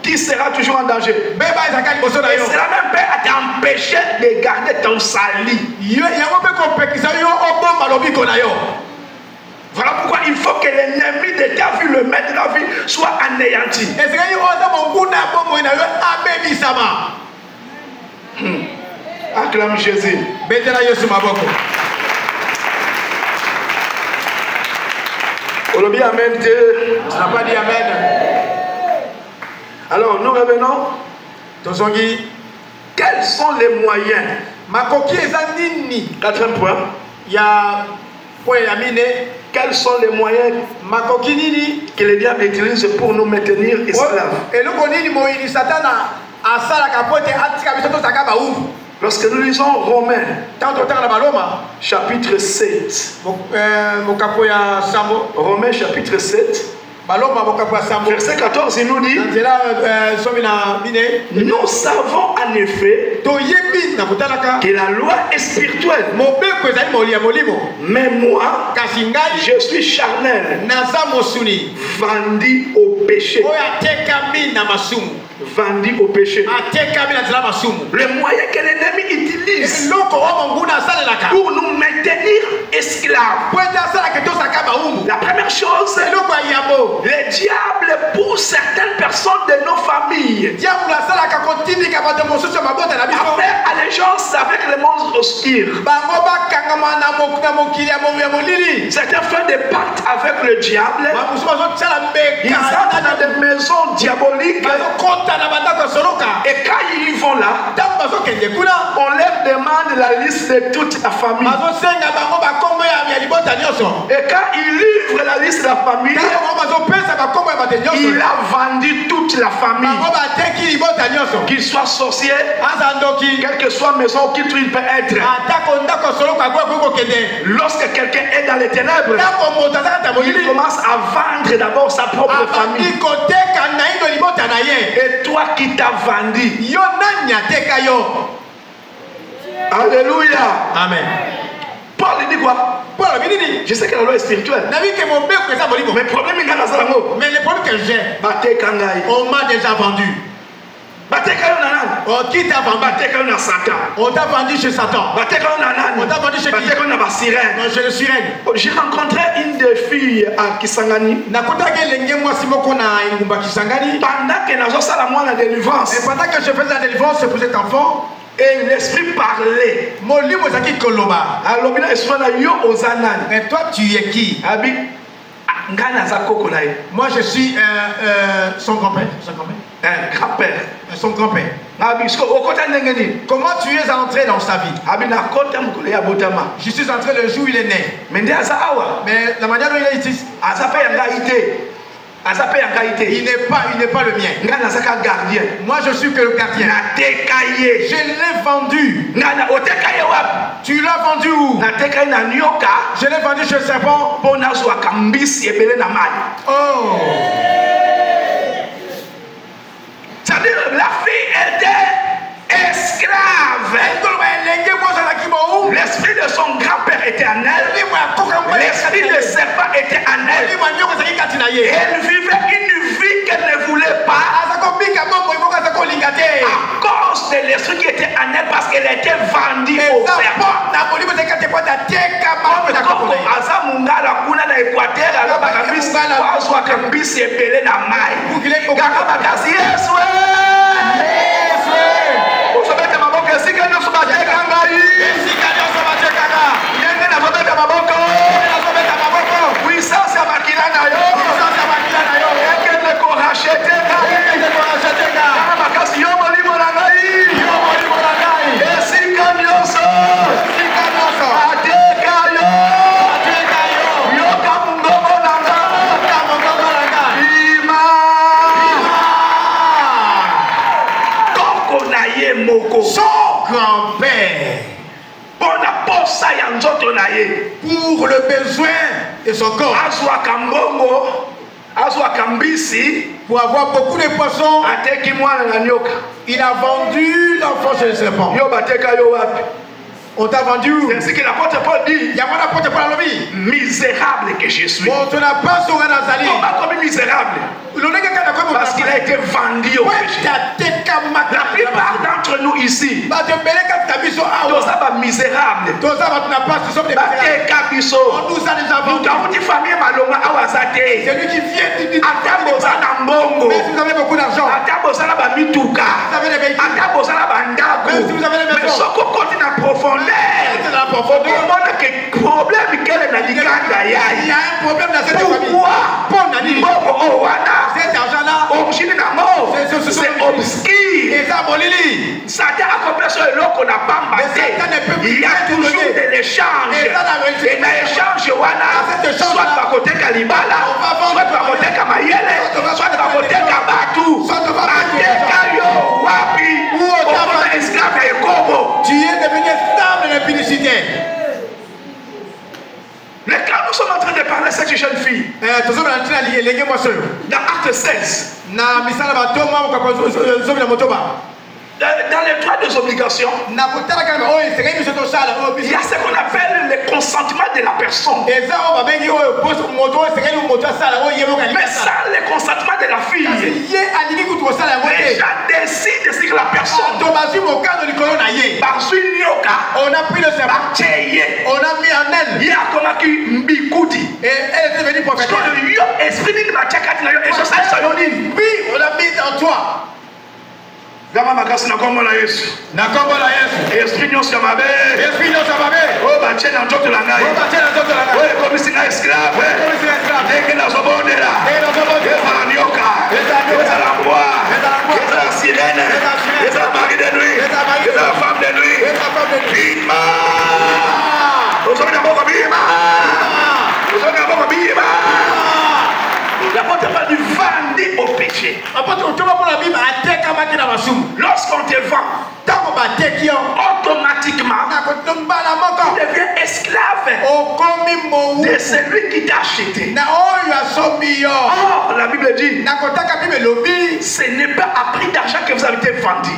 qui sera toujours en danger. Et cela même peut t'empêcher de garder ton salut. Voilà pourquoi il faut que l'ennemi de ta vie, le maître de la vie, soit anéanti. Acclame Jésus. On dit amen. Tu n'as pas dit amen. Alors nous revenons. Quels sont les moyens? Quatrième point. Quels sont les moyens que le diable utilise pour nous maintenir esclaves? Lorsque nous lisons Romains, chapitre 7, Romains chapitre 7, verset 14, il nous dit: nous savons en effet que la loi est spirituelle, mais moi je suis charnel, vendu au péché. Vendu au péché. Le moyen que l'ennemi utilise pour nous maintenir esclaves. La première chose, le diable pousse certaines personnes de nos familles à faire allégeance avec le monde obscur. Certains font des pactes avec le diable. Ils entrent dans des maisons diaboliques. Et quand ils vont là, on leur demande la liste de toute la famille. Et quand ils livrent la liste de la famille, il a vendu toute la famille. Qu'il soit sorcier, quelle que soit maison qu'il peut être. Lorsque quelqu'un est dans les ténèbres, il commence à vendre d'abord sa propre famille. Et toi qui t'as vendu. Alléluia. Amen. Paul dit quoi? Je sais que la loi est spirituelle. Mais le problème est que j'ai. On m'a déjà vendu. Qui t'a vendu? On t'a vendu chez Satan. On t'a vendu chez qui? Chez le sirène. J'ai rencontré une des filles à Kisangani. Pendant que la délivrance, et pendant que je faisais la délivrance pour cet enfant, et l'esprit parlait. Mais toi tu es qui? Moi je suis son grand-père. Grand-père. Son grand-père. Comment tu es entré dans sa vie? Je suis entré le jour où il est né. Mais la manière dont il est ici, il n'est pas le mien. Moi je suis que le gardien. Je l'ai vendu. Tu l'as vendu où? Je l'ai vendu chez le serpent. Oh. C'est-à-dire la fille était esclave. L'esprit de son grand-père était en elle. L'esprit de serpent était en elle. Elle vivait une vie qu'elle ne voulait pas à cause de l'esprit qui était en elle, parce qu'elle était vendue au serpent. Son grand-père, pour le besoin de son corps, pour avoir beaucoup de poissons, il a vendu l'enfant chez le serpent. On t'a vendu. C'est ainsi que l'apôtre Paul dit. Misérable que je suis. Pourquoi comme misérable? Parce qu'il a été vendu au péché. La plupart d'entre nous ici, nous sommes misérables. Nous avons une famille malonga awazate. Celui qui vient du si vous avez beaucoup d'argent, même si vous avez des véhicules, même si vous avez des maisons, mais ce qu'on continue à profondeur, c'est dans la profondeur. il y a un problème dans cette famille. Pourquoi? Cet argent-là, c'est obscur. Satan a compris ce qu'on n'a pas battu. Il y a toujours de l'échange. Et dans l'échange, soit par côté Kalibala, soit par côté Kamayele, soit par côté Kabatu, tu es devenu stable de l'impudicité. Mais quand nous sommes en train de parler à cette jeune fille, dans Acte 16, dans les droits des obligations, il y a ce qu'on appelle le consentement de la personne. Mais sans le consentement de la fille, déjà décide de ce que la personne on a pris le serment, on a mis en elle, il y a comme qui mbikudi, et elle est devenue prophète. On a mis en toi. Gama makasi na kombo na Yesu. Na kombo na Yesu. Esprit nyonso ya mabe. Esprit nyonso ya mabe. O batie na nzoto na ngai. O batie na nzoto na ngai. O ekomisi ngai esclave. O ekomisi ngai esclave. Ndenge nazobondela. Ndenge nazobondela. Ezala nyoka. Ezala mbwa. Ezala sirène. Ezala mari de nuit. Ezala femme de nuit. Bima. Ozomi na moko bima. Ozomi na moko bima. L'apôtre parle du vendu au péché. Lorsqu'on te vend, automatiquement, tu deviens esclave de celui qui t'a acheté. Or, la Bible dit, ce n'est pas à prix d'argent que vous avez été vendu.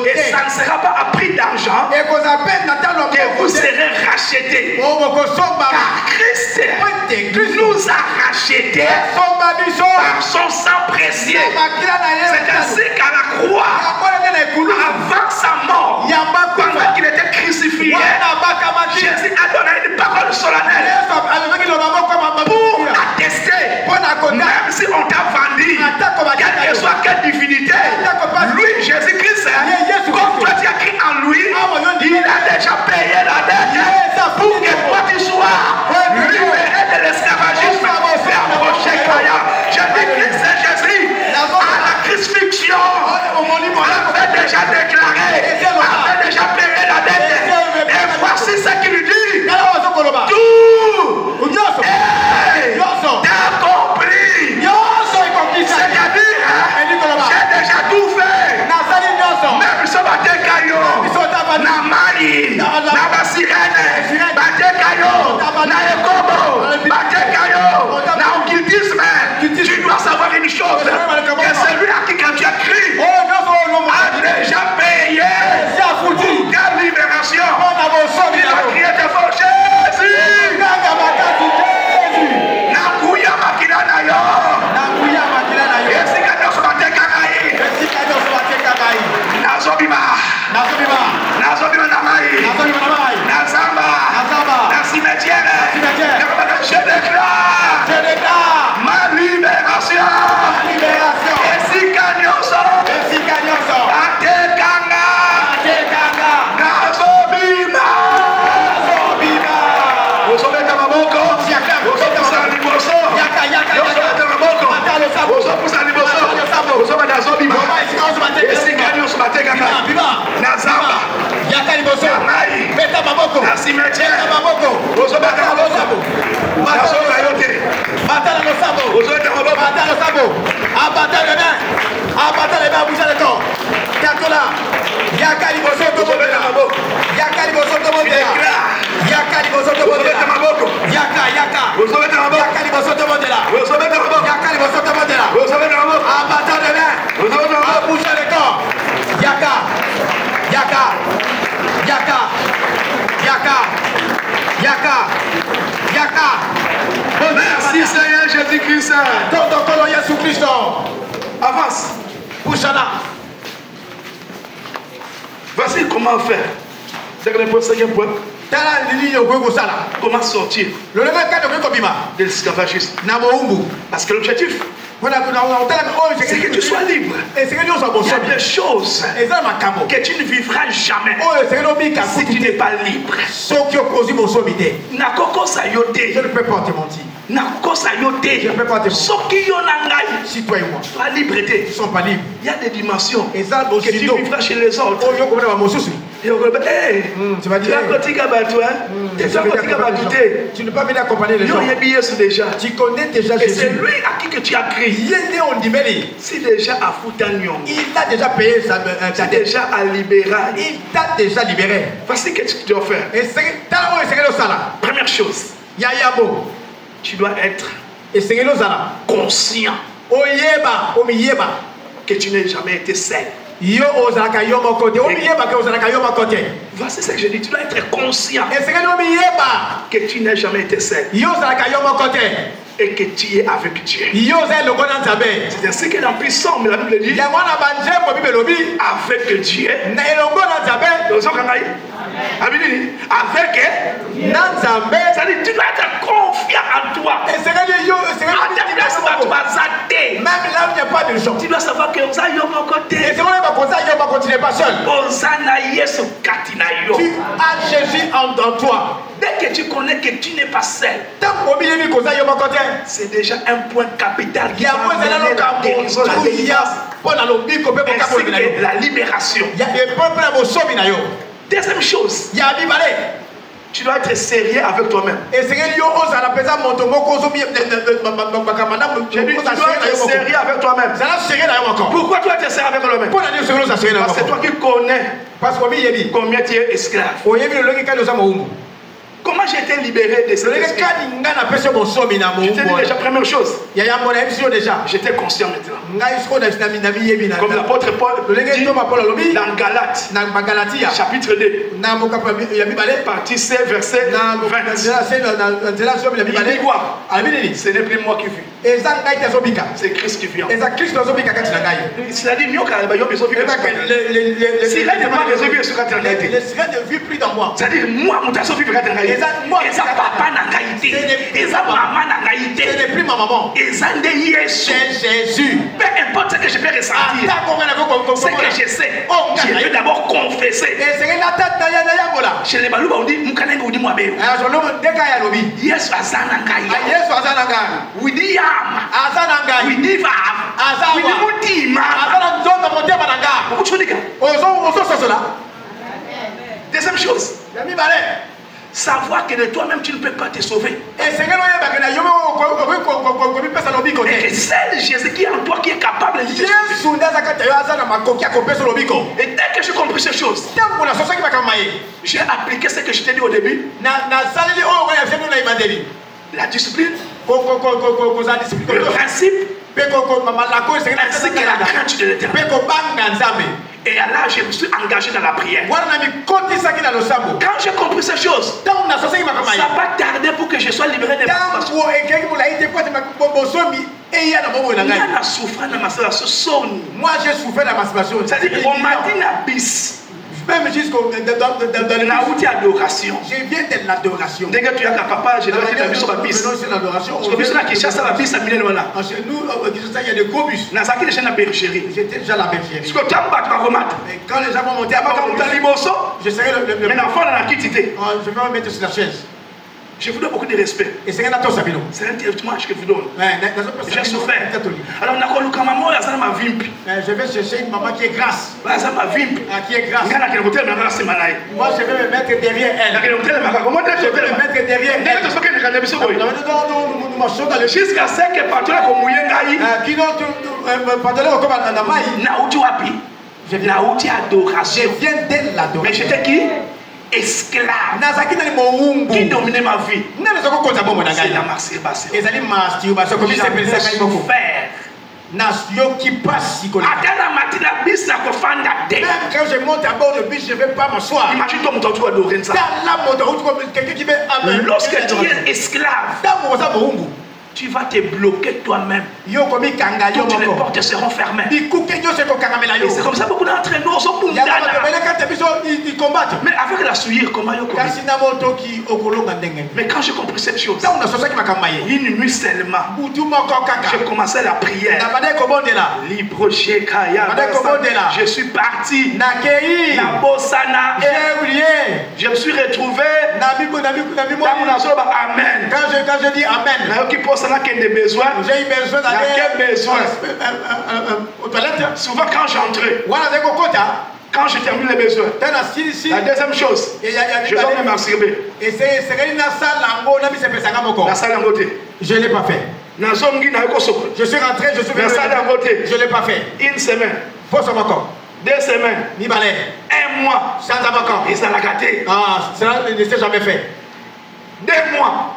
Et ça ne sera pas à prix d'argent que vous serez racheté. Car Christ nous a rachetés par son sang précieux. C'est ainsi qu'à la croix, avant sa mort, pendant qu'il était crucifié, Jésus a donné une parole solennelle pour attester, même si on t'a vendu, quelle que soit quelle divinité, lui, Jésus-Christ, comme toi tu as écrit en lui, il a déjà payé la dette pour que toi tu sois libéré de l'esclavagisme. Je dis Christ c'est Jésus, à la crucifixion, avait déjà déclaré, avait déjà payé la dette. Et voici ce qu'il dit. Tout est compris. C'est-à-dire, j'ai déjà tout fait. Même si on va décaillot, na mari, na basirene, ba décaillot, na ekobo, ba décaillot, na occultisme. Tu dois savoir une chose, que celui à qui quand tu as crié a déjà payé pour ta libération. Il a crié de fort Jésus. Nakuya makina na yo. Esika nyoso batekangai. Nazobima na mai. Nazamba. Na cimetière. Je déclare ma libération. Esika nyoso. Batekanga. Nazobima. Ozobeta maboko. Ozopusa liboso. Ozobeta maboko. Ozopusa liboso. Ozobeta nazobima. Esika nyoso batekanga. Nazamba. Namai. Na cimetière. Ozobeta maboko. Nazobeta yote. Ozobeta maboko. Abattre les mains, bouger le corps. Yatola, Yakali Bosoto Modela, Yakali Bosoto Modela, Yakali Bosoto Modela, Yaka, Yakali Bosoto Modela, Yakali Bosoto Modela, abattre les mains, bouger le corps. Yaka, Yaka. Merci Seigneur Jésus-Christ. Tondokolo Yesu Christo. Avance. Poussana. Voici comment faire. C'est que le Seigneur peut. Comment sortir de l'esclavagisme. Parce que l'objectif, c'est que tu sois libre. Il y a des choses que tu ne vivras jamais si tu n'es pas libre. Je ne peux pas te mentir. Je ne peux pas te mentir. Si toi et moi, la liberté, ils ne sont pas libres. Il y a des dimensions que tu vivras chez les autres. Tu vas dire, tu ne peux pas venir accompagner les gens. Tu connais déjà Jésus. Et c'est lui à qui que tu as crié. Si déjà à Foutagnon, il t'a déjà payé sa déjà à libérer. Il t'a déjà libéré. Voici ce que tu dois faire. Première chose, tu dois être conscient que tu n'as jamais été seul. Voici ce que je dis, tu dois être conscient que tu n'as jamais été seul et que tu es avec Dieu. C'est ainsi que dans Puissant, la Bible dit avec Dieu. Avec c'est-à-dire tu dois être confiant en toi. Même là où il n'y a pas de gens, tu dois savoir que vous avez mon côté. Et c'est vrai qu'on ne continue pas seul. Tu as Jésus en toi. Dès que tu connais que tu n'es pas seul, c'est déjà un point capital qui va la libération. Deuxième chose, tu dois être sérieux avec toi-même. Tu dois être sérieux avec toi-même. Pourquoi tu dois être sérieux avec toi-même? Parce que c'est toi qui connais combien tu es esclave. Comment j'ai été libéré de cette esprit? Je t'ai dit déjà, première chose, j'étais conscient maintenant. Comme l'apôtre Paul dit dans Galates, chapitre 2, partie 7, verset 20. Il dit quoi? Ce n'est plus moi qui vis. C'est Christ qui vit en moi. C'est-à-dire, c'est-à-dire, moi, mon tasso vivra dans la et ça papa n'a qualité, et ça maman n'a qualité. Ce n'est plus ma maman. Et ça n'est Jésus. Peu importe ce que je peux ressentir, ce que je sais, je vais d'abord confesser. Chez les Balouba, on dit Moukanengo, on dit moi béo. Yes, Azanangai. We dit Yam. We dit Vav. We dit Moutima. Deuxième chose. Savoir que de toi-même tu ne peux pas te sauver. Et que c'est Jésus qui est en toi qui est capable de te sauver. Et dès que j'ai compris ces choses, j'ai appliqué ce que je t'ai dit au début. La discipline, le principe, ainsi que la crainte de l'Éternel. Et là, je me suis engagé dans la prière. Quand j'ai compris ces choses, ça n'a pas tardé pour que je sois libéré de ma situation. Il y a la souffrance dans ma situation. Moi, j'ai souffert dans ma situation. C'est-à-dire qu'on m'a dit l'abysse. Même jusqu'au la route d'adoration. Je viens de l'adoration. Dès que tu as papa, je dois dire la mission l'abysse. L'adoration. Parce que mission qui chasse la bise à Milan là. Chez nous, il y a des gros bus. Dans ça qui est la bergerie. J'étais déjà la bergerie. Parce que tu as pas de remarque. Quand les gens vont monter à Taliboso, je serai le. Mais l'enfant dans la quitté. Je vais me mettre sur la chaise. Je vous donne beaucoup de respect. Et c'est un traitement que je vous donne. J'ai souffert. Alors, je vais chercher une maman qui est grasse. Qui est grasse. Moi, je vais me mettre derrière elle. Je vais me mettre derrière elle. Jusqu'à ce que Patola comme qui n'ont Patola comme Anamaï. Je viens de l'adoration. Mais j'étais qui? Esclave qui dominait ma vie. C'est la masturbation. J'ai souffert Même quand je monte à bord de bus, je ne vais pas m'asseoir. Imagine-toi, quelqu'un qui veut amener. lorsque tu es esclave, tu vas te bloquer toi-même. Toutes les portes seront fermées. Et c'est comme ça beaucoup d'entre nous sont mais avec la souillure, comment ils ont. Mais quand j'ai compris cette chose, une nuit seulement, j'ai commencé la prière. Je suis parti. Je me suis retrouvé. Amen. Quand je dis Amen, j'ai eu besoin d'aller aux toilettes. Souvent quand j'entrais, quand je termine les besoins, la deuxième chose, je dois me masturber. La salle en côté. Je ne l'ai pas fait. Je suis rentré, je suis venu. Je ne l'ai pas fait. Une semaine. 2 semaines. 1 mois. Et ça l'a gâté. Ah, cela ne s'est jamais fait. 2 mois.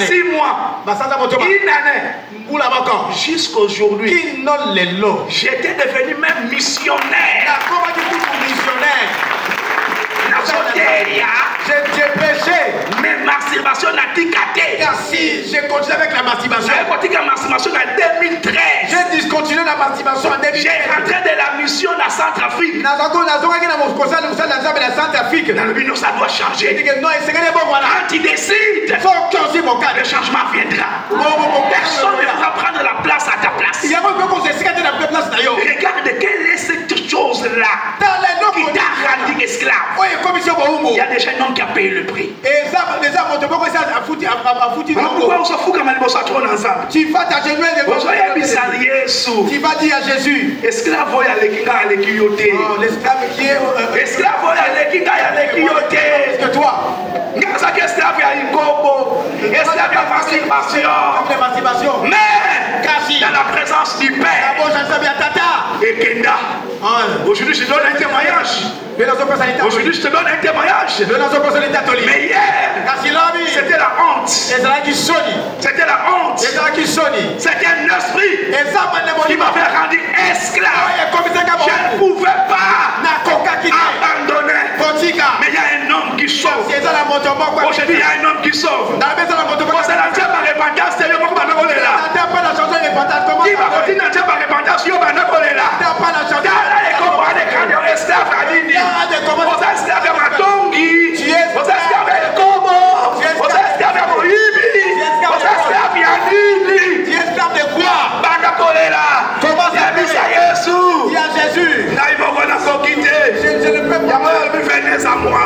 6 mois. 1 année. Jusqu'aujourd'hui, j'étais devenu même missionnaire. J'ai péché. Mais masturbation n'a pas gâté. Car si je continue avec la masturbation, en 2013. J'ai discontinué la masturbation en 2013. J'ai rentré de la mission à Centrafrique. Dans le but, ça doit changer. Quand tu décides, le changement viendra. Personne ne pourra prendre la place à ta place. Regarde quelle est cette chose-là qui t'a rendu esclave. Il y a déjà un homme qui a payé le prix. Pourquoi on se fout comme on s'en trône ensemble? Tu vas t'agenouiller devant Jésus. Tu vas dire à Jésus. Esclave, l'esclave qui est esclave, que toi. Esclave, mais dans la présence du Père. Et Kenda. Aujourd'hui, je donne un témoignage. Aujourd'hui, je te donne un témoignage. Mais hier, c'était la honte. C'était la honte. C'était un esprit qui m'avait rendu esclave. Je ne pouvais pas abandonner. Mais il y a un homme qui sauve. Aujourd'hui, il y a un homme qui sauve. C'est la diable à repentance. Qui va continuer à dire par repentance? Esclave à Nini, aux esclaves à Matongi, aux esclaves à Komo, aux esclaves à Mohibi, aux esclaves à Nini. Tu es esclave de quoi? Banakolela. Comment ça fait? Il y a Jésus. Je ne peux pas. Venez à moi.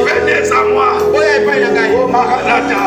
Venez à moi. Oh Maranatha.